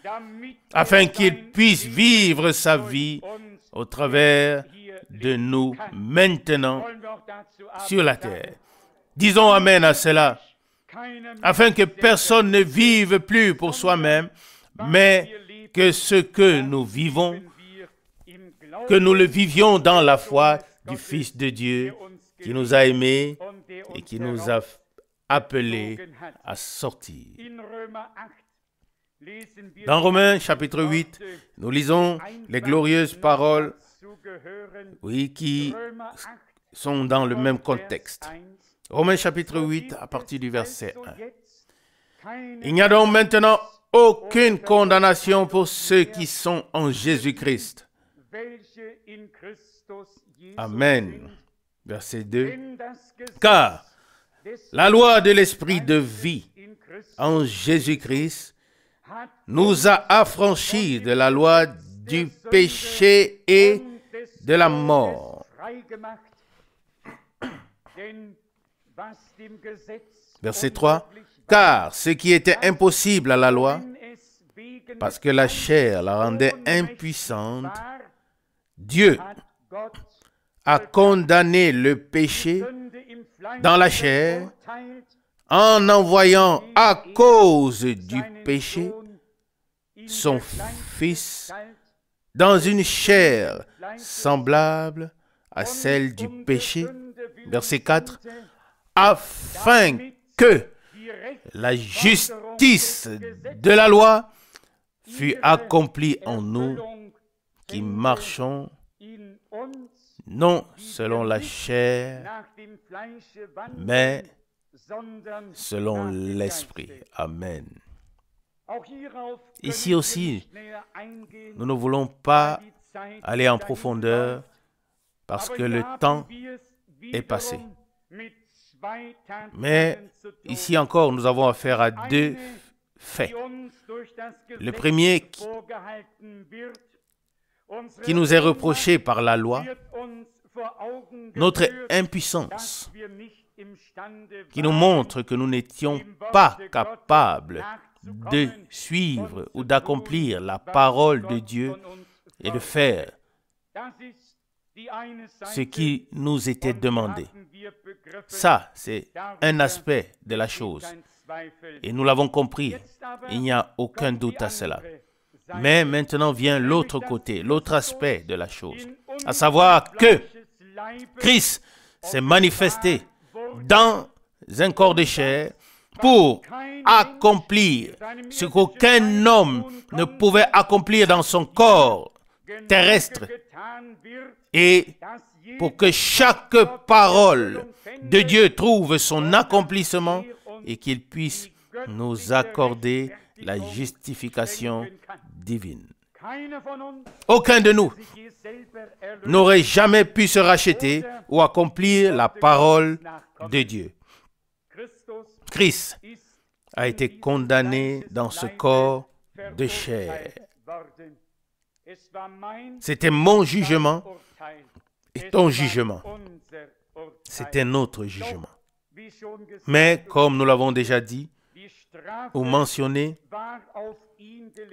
afin qu'il puisse vivre sa vie au travers de nous maintenant sur la terre. Disons Amen à cela, afin que personne ne vive plus pour soi-même, mais que ce que nous vivons, que nous le vivions dans la foi du Fils de Dieu qui nous a aimés et qui nous a appelés à sortir. Dans Romains chapitre 8, nous lisons les glorieuses paroles, qui sont dans le même contexte. Romains chapitre 8, à partir du verset 1. Il n'y a donc maintenant aucune condamnation pour ceux qui sont en Jésus-Christ. Amen. Verset 2. Car la loi de l'esprit de vie en Jésus-Christ nous a affranchis de la loi du péché et de la mort. Verset 3. Car ce qui était impossible à la loi, parce que la chair la rendait impuissante, Dieu a condamné le péché dans la chair en envoyant à cause du péché son Fils dans une chair semblable à celle du péché. Verset 4. Afin que la justice de la loi fût accomplie en nous qui marchons non selon la chair, mais selon l'esprit. Amen. Ici aussi, nous ne voulons pas aller en profondeur parce que le temps est passé. Mais ici encore, nous avons affaire à deux faits. Le premier qui nous est reproché par la loi, notre impuissance, qui nous montre que nous n'étions pas capables de suivre ou d'accomplir la parole de Dieu et de faire ce qui nous était demandé. Ça, c'est un aspect de la chose. Et nous l'avons compris. Il n'y a aucun doute à cela. Mais maintenant vient l'autre côté, l'autre aspect de la chose. À savoir que Christ s'est manifesté dans un corps de chair pour accomplir ce qu'aucun homme ne pouvait accomplir dans son corps terrestre. Et pour que chaque parole de Dieu trouve son accomplissement et qu'il puisse nous accorder la justification divine. Aucun de nous n'aurait jamais pu se racheter ou accomplir la parole de Dieu. Christ a été condamné dans ce corps de chair. C'était mon jugement et ton jugement. C'était notre jugement. Mais comme nous l'avons déjà dit ou mentionné,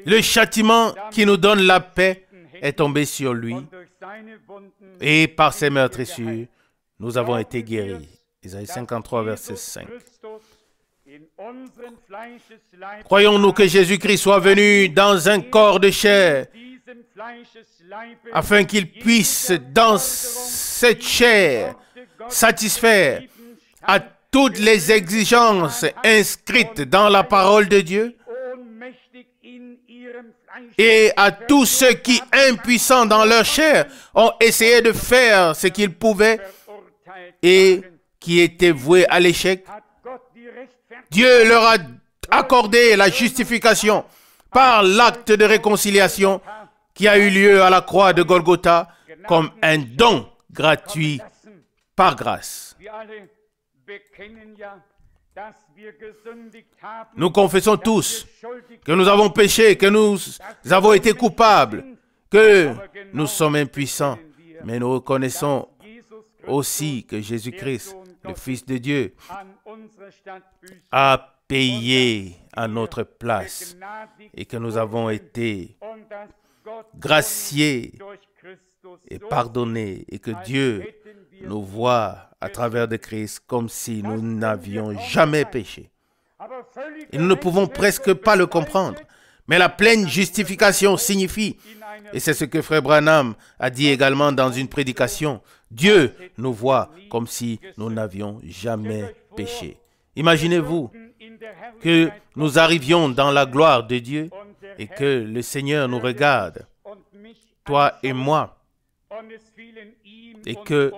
le châtiment qui nous donne la paix est tombé sur lui et par ses meurtrissures, nous avons été guéris. Isaïe 53, verset 5. Croyons-nous que Jésus-Christ soit venu dans un corps de chair afin qu'il puisse, dans cette chair, satisfaire à toutes les exigences inscrites dans la parole de Dieu? et à tous ceux qui, impuissants dans leur chair, ont essayé de faire ce qu'ils pouvaient et qui étaient voués à l'échec, Dieu leur a accordé la justification par l'acte de réconciliation qui a eu lieu à la croix de Golgotha comme un don gratuit par grâce. Nous confessons tous que nous avons péché, que nous avons été coupables, que nous sommes impuissants, mais nous reconnaissons aussi que Jésus-Christ, le Fils de Dieu, a payé à notre place et que nous avons été graciés et pardonnés et que Dieu nous voit à travers de Christ comme si nous n'avions jamais péché. Et nous ne pouvons presque pas le comprendre. Mais la pleine justification signifie, et c'est ce que Frère Branham a dit également dans une prédication, Dieu nous voit comme si nous n'avions jamais péché. Imaginez-vous que nous arrivions dans la gloire de Dieu et que le Seigneur nous regarde, toi et moi, et que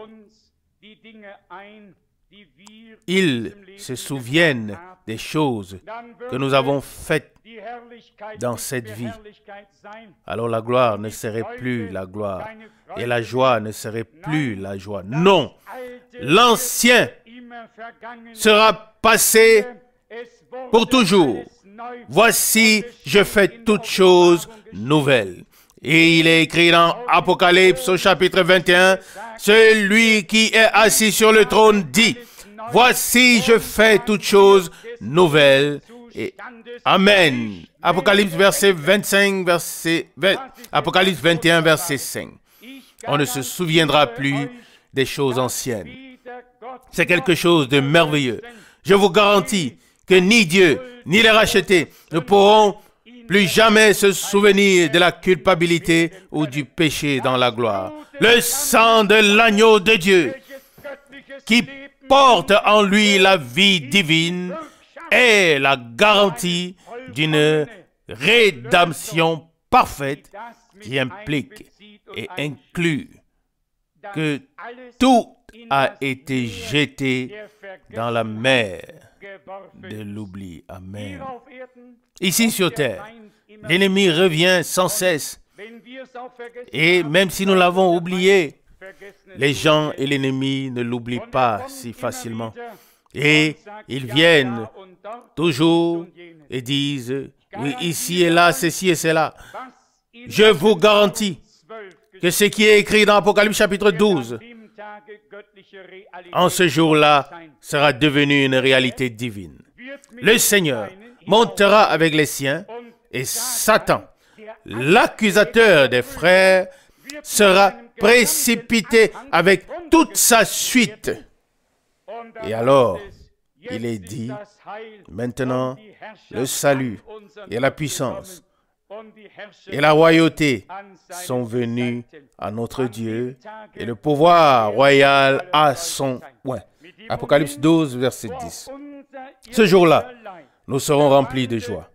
il se souvienne des choses que nous avons faites dans cette vie. Alors la gloire ne serait plus la gloire et la joie ne serait plus la joie. Non, l'ancien sera passé pour toujours. Voici, je fais toutes choses nouvelles. Et il est écrit dans Apocalypse au chapitre 21, celui qui est assis sur le trône dit, voici, je fais toutes choses nouvelles. Et Amen. Apocalypse verset 25, Apocalypse 21, verset 5. On ne se souviendra plus des choses anciennes. C'est quelque chose de merveilleux. Je vous garantis que ni Dieu, ni les rachetés ne pourront plus jamais se souvenir de la culpabilité ou du péché dans la gloire. Le sang de l'agneau de Dieu, qui porte en lui la vie divine, est la garantie d'une rédemption parfaite qui implique et inclut que tout a été jeté dans la mer de l'oubli. Amen. Ici sur terre, l'ennemi revient sans cesse. Et même si nous l'avons oublié, les gens et l'ennemi ne l'oublient pas si facilement. Et ils viennent toujours et disent, oui, ici et là, ceci et cela. Je vous garantis que ce qui est écrit dans Apocalypse chapitre 12, en ce jour-là, sera devenu une réalité divine. Le Seigneur montera avec les siens et Satan, l'accusateur des frères, sera précipité avec toute sa suite. Et alors, il est dit, maintenant, le salut et la puissance et la royauté sont venus à notre Dieu et le pouvoir royal à son oint. Apocalypse 12, verset 10. Ce jour-là, nous serons remplis de joie.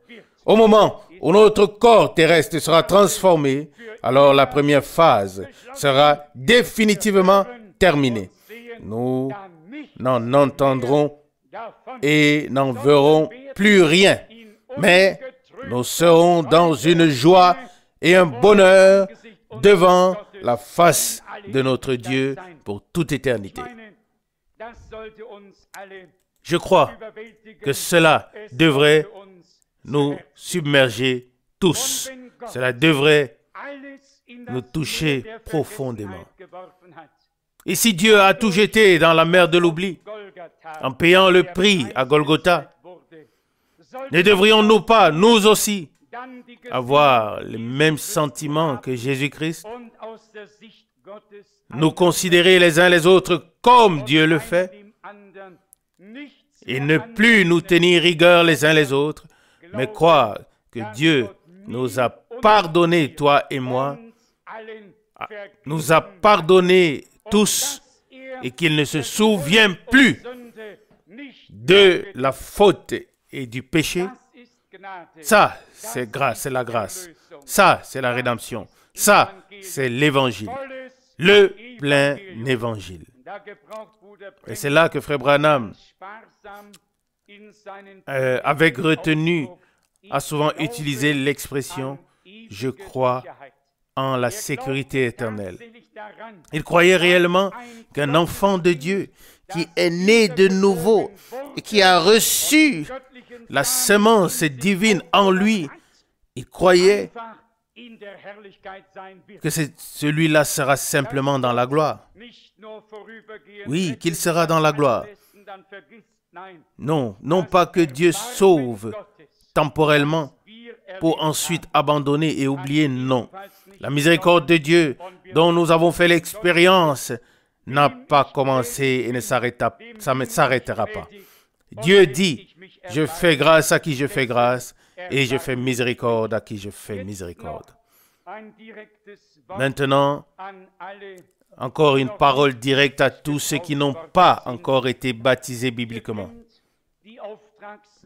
Au moment où notre corps terrestre sera transformé, alors la première phase sera définitivement terminée. Nous n'en entendrons et n'en verrons plus rien, mais nous serons dans une joie et un bonheur devant la face de notre Dieu pour toute éternité. Je crois que cela devrait nous submerger tous. Cela devrait nous toucher profondément. Et si Dieu a tout jeté dans la mer de l'oubli, en payant le prix à Golgotha, ne devrions-nous pas, nous aussi, avoir les mêmes sentiments que Jésus-Christ, nous considérer les uns les autres comme Dieu le fait, et ne plus nous tenir rigueur les uns les autres, mais croire que Dieu nous a pardonné, toi et moi, nous a pardonné tous, et qu'il ne se souvient plus de la faute et du péché. Ça, c'est grâce, c'est la grâce. Ça, c'est la rédemption. Ça, c'est l'évangile. Le plein évangile. Et c'est là que Frère Branham, avec retenue, a souvent utilisé l'expression « je crois en la sécurité éternelle ». Il croyait réellement qu'un enfant de Dieu qui est né de nouveau et qui a reçu la semence divine en lui, il croyait que celui-là sera simplement dans la gloire. Oui, qu'il sera dans la gloire. Non, non pas que Dieu sauve temporellement pour ensuite abandonner et oublier, non. La miséricorde de Dieu dont nous avons fait l'expérience n'a pas commencé et ça ne s'arrêtera pas. Dieu dit, je fais grâce à qui je fais grâce et je fais miséricorde à qui je fais miséricorde. Maintenant, encore une parole directe à tous ceux qui n'ont pas encore été baptisés bibliquement.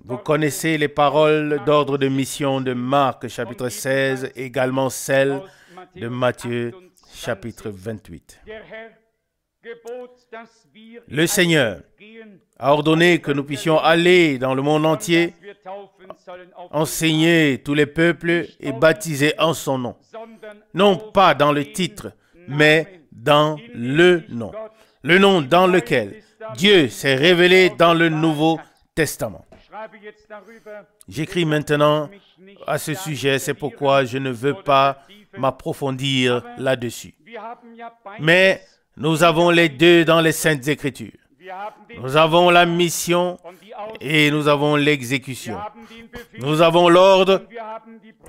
Vous connaissez les paroles d'ordre de mission de Marc, chapitre 16, également celles de Matthieu, chapitre 28. Le Seigneur a ordonné que nous puissions aller dans le monde entier, enseigner tous les peuples et baptiser en son nom. Non pas dans le titre, mais dans le nom. Le nom dans lequel Dieu s'est révélé dans le Nouveau Testament. J'écris maintenant à ce sujet, c'est pourquoi je ne veux pas m'approfondir là-dessus. Mais nous avons les deux dans les Saintes Écritures. Nous avons la mission et nous avons l'exécution. Nous avons l'ordre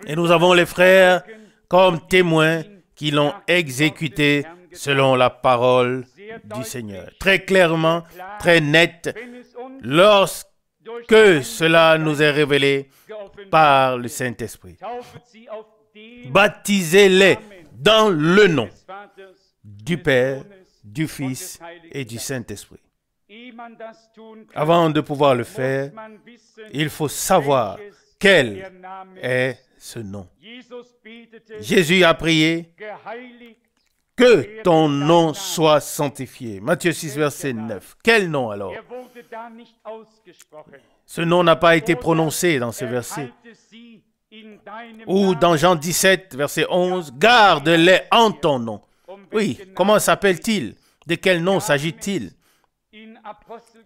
et nous avons les frères comme témoins qui l'ont exécuté selon la parole du Seigneur. Très clairement, très net, lorsque cela nous est révélé par le Saint-Esprit. Baptisez-les dans le nom du Père, du Fils et du Saint-Esprit. Avant de pouvoir le faire, il faut savoir quel est ce nom. Jésus a prié que ton nom soit sanctifié. Matthieu 6, verset 9. Quel nom alors? Ce nom n'a pas été prononcé dans ce verset. Ou dans Jean 17, verset 11, garde-les en ton nom. Oui, comment s'appelle-t-il? De quel nom s'agit-il?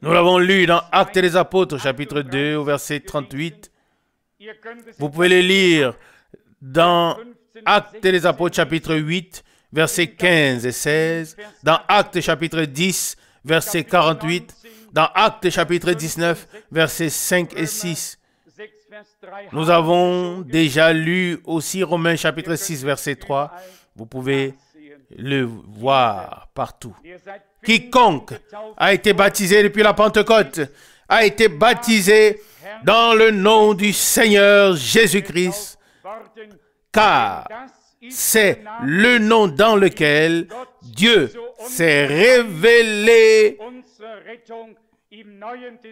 Nous l'avons lu dans Actes des Apôtres, chapitre 2, au verset 38. Vous pouvez le lire dans Actes des Apôtres, chapitre 8, versets 15 et 16. Dans Actes, chapitre 10, verset 48. Dans Actes, chapitre 19, versets 5 et 6. Nous avons déjà lu aussi Romains, chapitre 6, verset 3. Vous pouvez le voir partout. Quiconque a été baptisé depuis la Pentecôte a été baptisé dans le nom du Seigneur Jésus-Christ, car c'est le nom dans lequel Dieu s'est révélé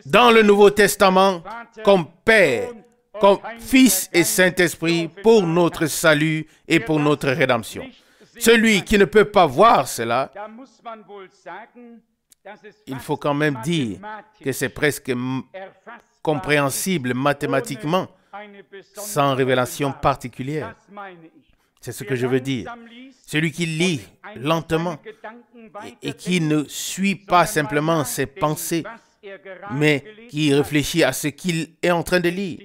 dans le Nouveau Testament comme Père, comme Fils et Saint-Esprit pour notre salut et pour notre rédemption. Celui qui ne peut pas voir cela, il faut quand même dire que c'est presque compréhensible mathématiquement, sans révélation particulière. C'est ce que je veux dire. Celui qui lit lentement et qui ne suit pas simplement ses pensées, mais qui réfléchit à ce qu'il est en train de lire.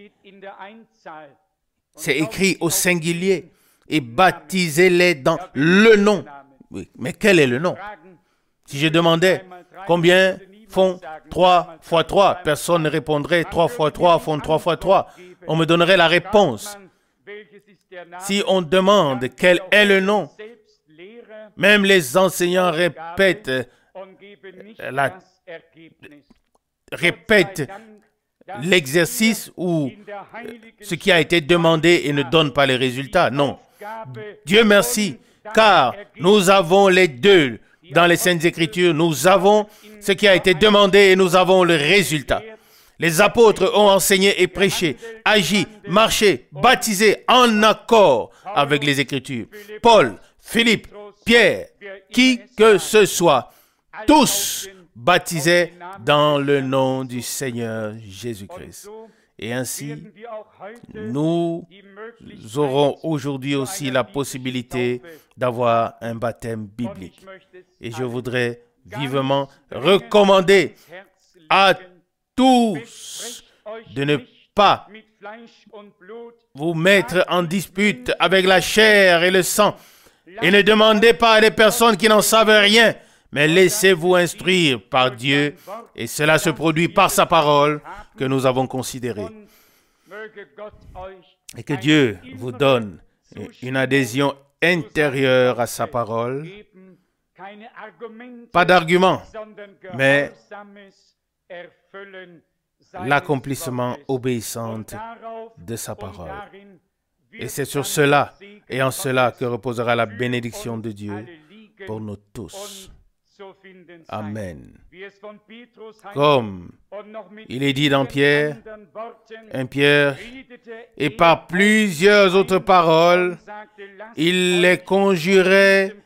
C'est écrit au singulier. Et baptisez-les dans le nom. Oui, mais quel est le nom? Si je demandais combien font 3 fois 3, personne ne répondrait 3 fois 3 font 3 fois 3. On me donnerait la réponse. Si on demande quel est le nom, même les enseignants répètent l'exercice ou ce qui a été demandé et ne donne pas les résultats. Non. Dieu merci, car nous avons les deux dans les Saintes Écritures. Nous avons ce qui a été demandé et nous avons le résultat. Les apôtres ont enseigné et prêché, agi, marché, baptisé en accord avec les Écritures. Paul, Philippe, Pierre, qui que ce soit, tous baptisaient dans le nom du Seigneur Jésus-Christ. Et ainsi, nous aurons aujourd'hui aussi la possibilité d'avoir un baptême biblique. Et je voudrais vivement recommander à tous de ne pas vous mettre en dispute avec la chair et le sang. Et ne demandez pas à des personnes qui n'en savent rien, mais laissez-vous instruire par Dieu, et cela se produit par sa parole que nous avons considérée. Et que Dieu vous donne une adhésion intérieure à sa parole, pas d'argument, mais l'accomplissement obéissant de sa parole. Et c'est sur cela et en cela que reposera la bénédiction de Dieu pour nous tous. Amen. Comme il est dit dans Pierre, 1 Pierre, et par plusieurs autres paroles, il les conjurait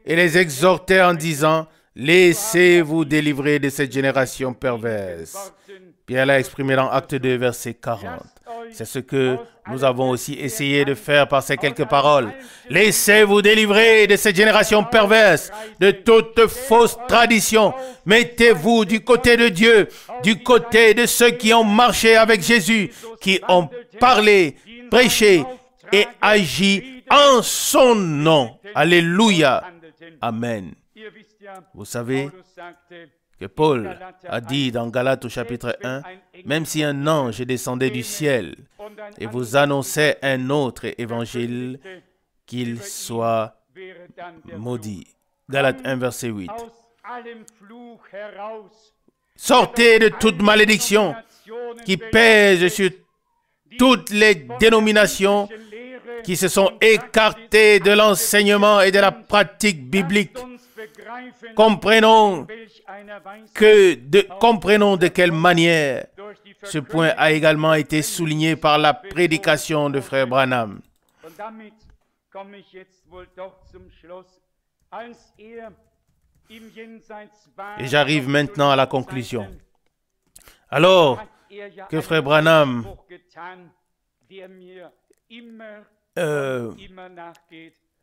et les exhortait en disant, laissez-vous délivrer de cette génération perverse. Pierre l'a exprimé dans Acte 2, verset 40. C'est ce que nous avons aussi essayé de faire par ces quelques paroles. Laissez-vous délivrer de cette génération perverse, de toute fausse tradition. Mettez-vous du côté de Dieu, du côté de ceux qui ont marché avec Jésus, qui ont parlé, prêché et agi en son nom. Alléluia. Amen. Vous savez que Paul a dit dans Galates au chapitre 1, même si un ange descendait du ciel et vous annonçait un autre évangile, qu'il soit maudit. Galates 1, verset 8. Sortez de toute malédiction qui pèse sur toutes les dénominations qui se sont écartées de l'enseignement et de la pratique biblique. Comprenons de quelle manière ce point a également été souligné par la prédication de Frère Branham. Et j'arrive maintenant à la conclusion. Alors que Frère Branham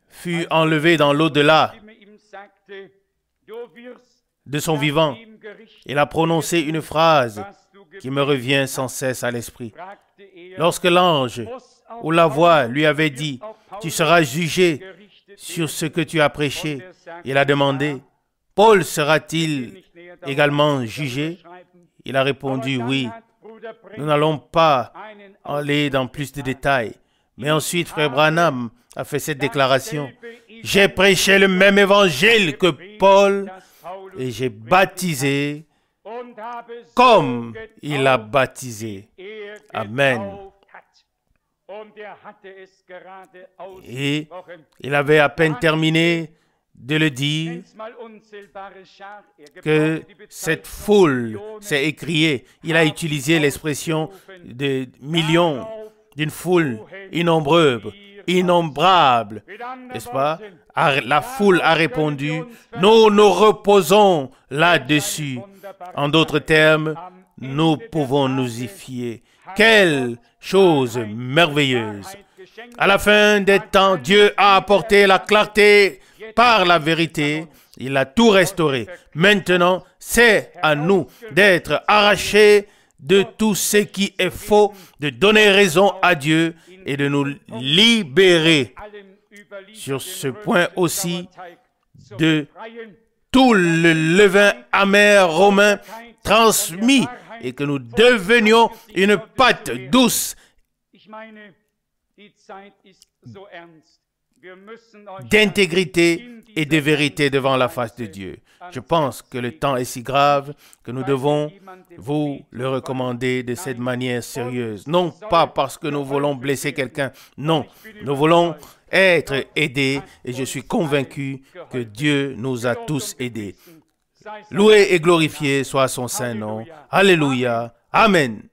fut enlevé dans l'au-delà de son vivant, il a prononcé une phrase qui me revient sans cesse à l'esprit. Lorsque l'ange ou la voix lui avait dit « Tu seras jugé sur ce que tu as prêché », il a demandé « Paul sera-t-il également jugé ?» Il a répondu « Oui, nous n'allons pas aller dans plus de détails. » Mais ensuite, Frère Branham a fait cette déclaration. « J'ai prêché le même évangile que Paul et j'ai baptisé comme il a baptisé. » Amen. Et il avait à peine terminé de le dire que cette foule s'est écriée. Il a utilisé l'expression de millions, d'une foule innombrable, n'est-ce pas? La foule a répondu, nous nous reposons là-dessus. En d'autres termes, nous pouvons nous y fier. Quelle chose merveilleuse! À la fin des temps, Dieu a apporté la clarté par la vérité. Il a tout restauré. Maintenant, c'est à nous d'être arrachés de tout ce qui est faux, de donner raison à Dieu et de nous libérer sur ce point aussi de tout le levain amer romain transmis et que nous devenions une pâte douce d'intégrité et de vérité devant la face de Dieu. Je pense que le temps est si grave que nous devons vous le recommander de cette manière sérieuse. Non pas parce que nous voulons blesser quelqu'un, non, nous voulons être aidés et je suis convaincu que Dieu nous a tous aidés. Loué et glorifié soit son saint nom. Alléluia, Amen.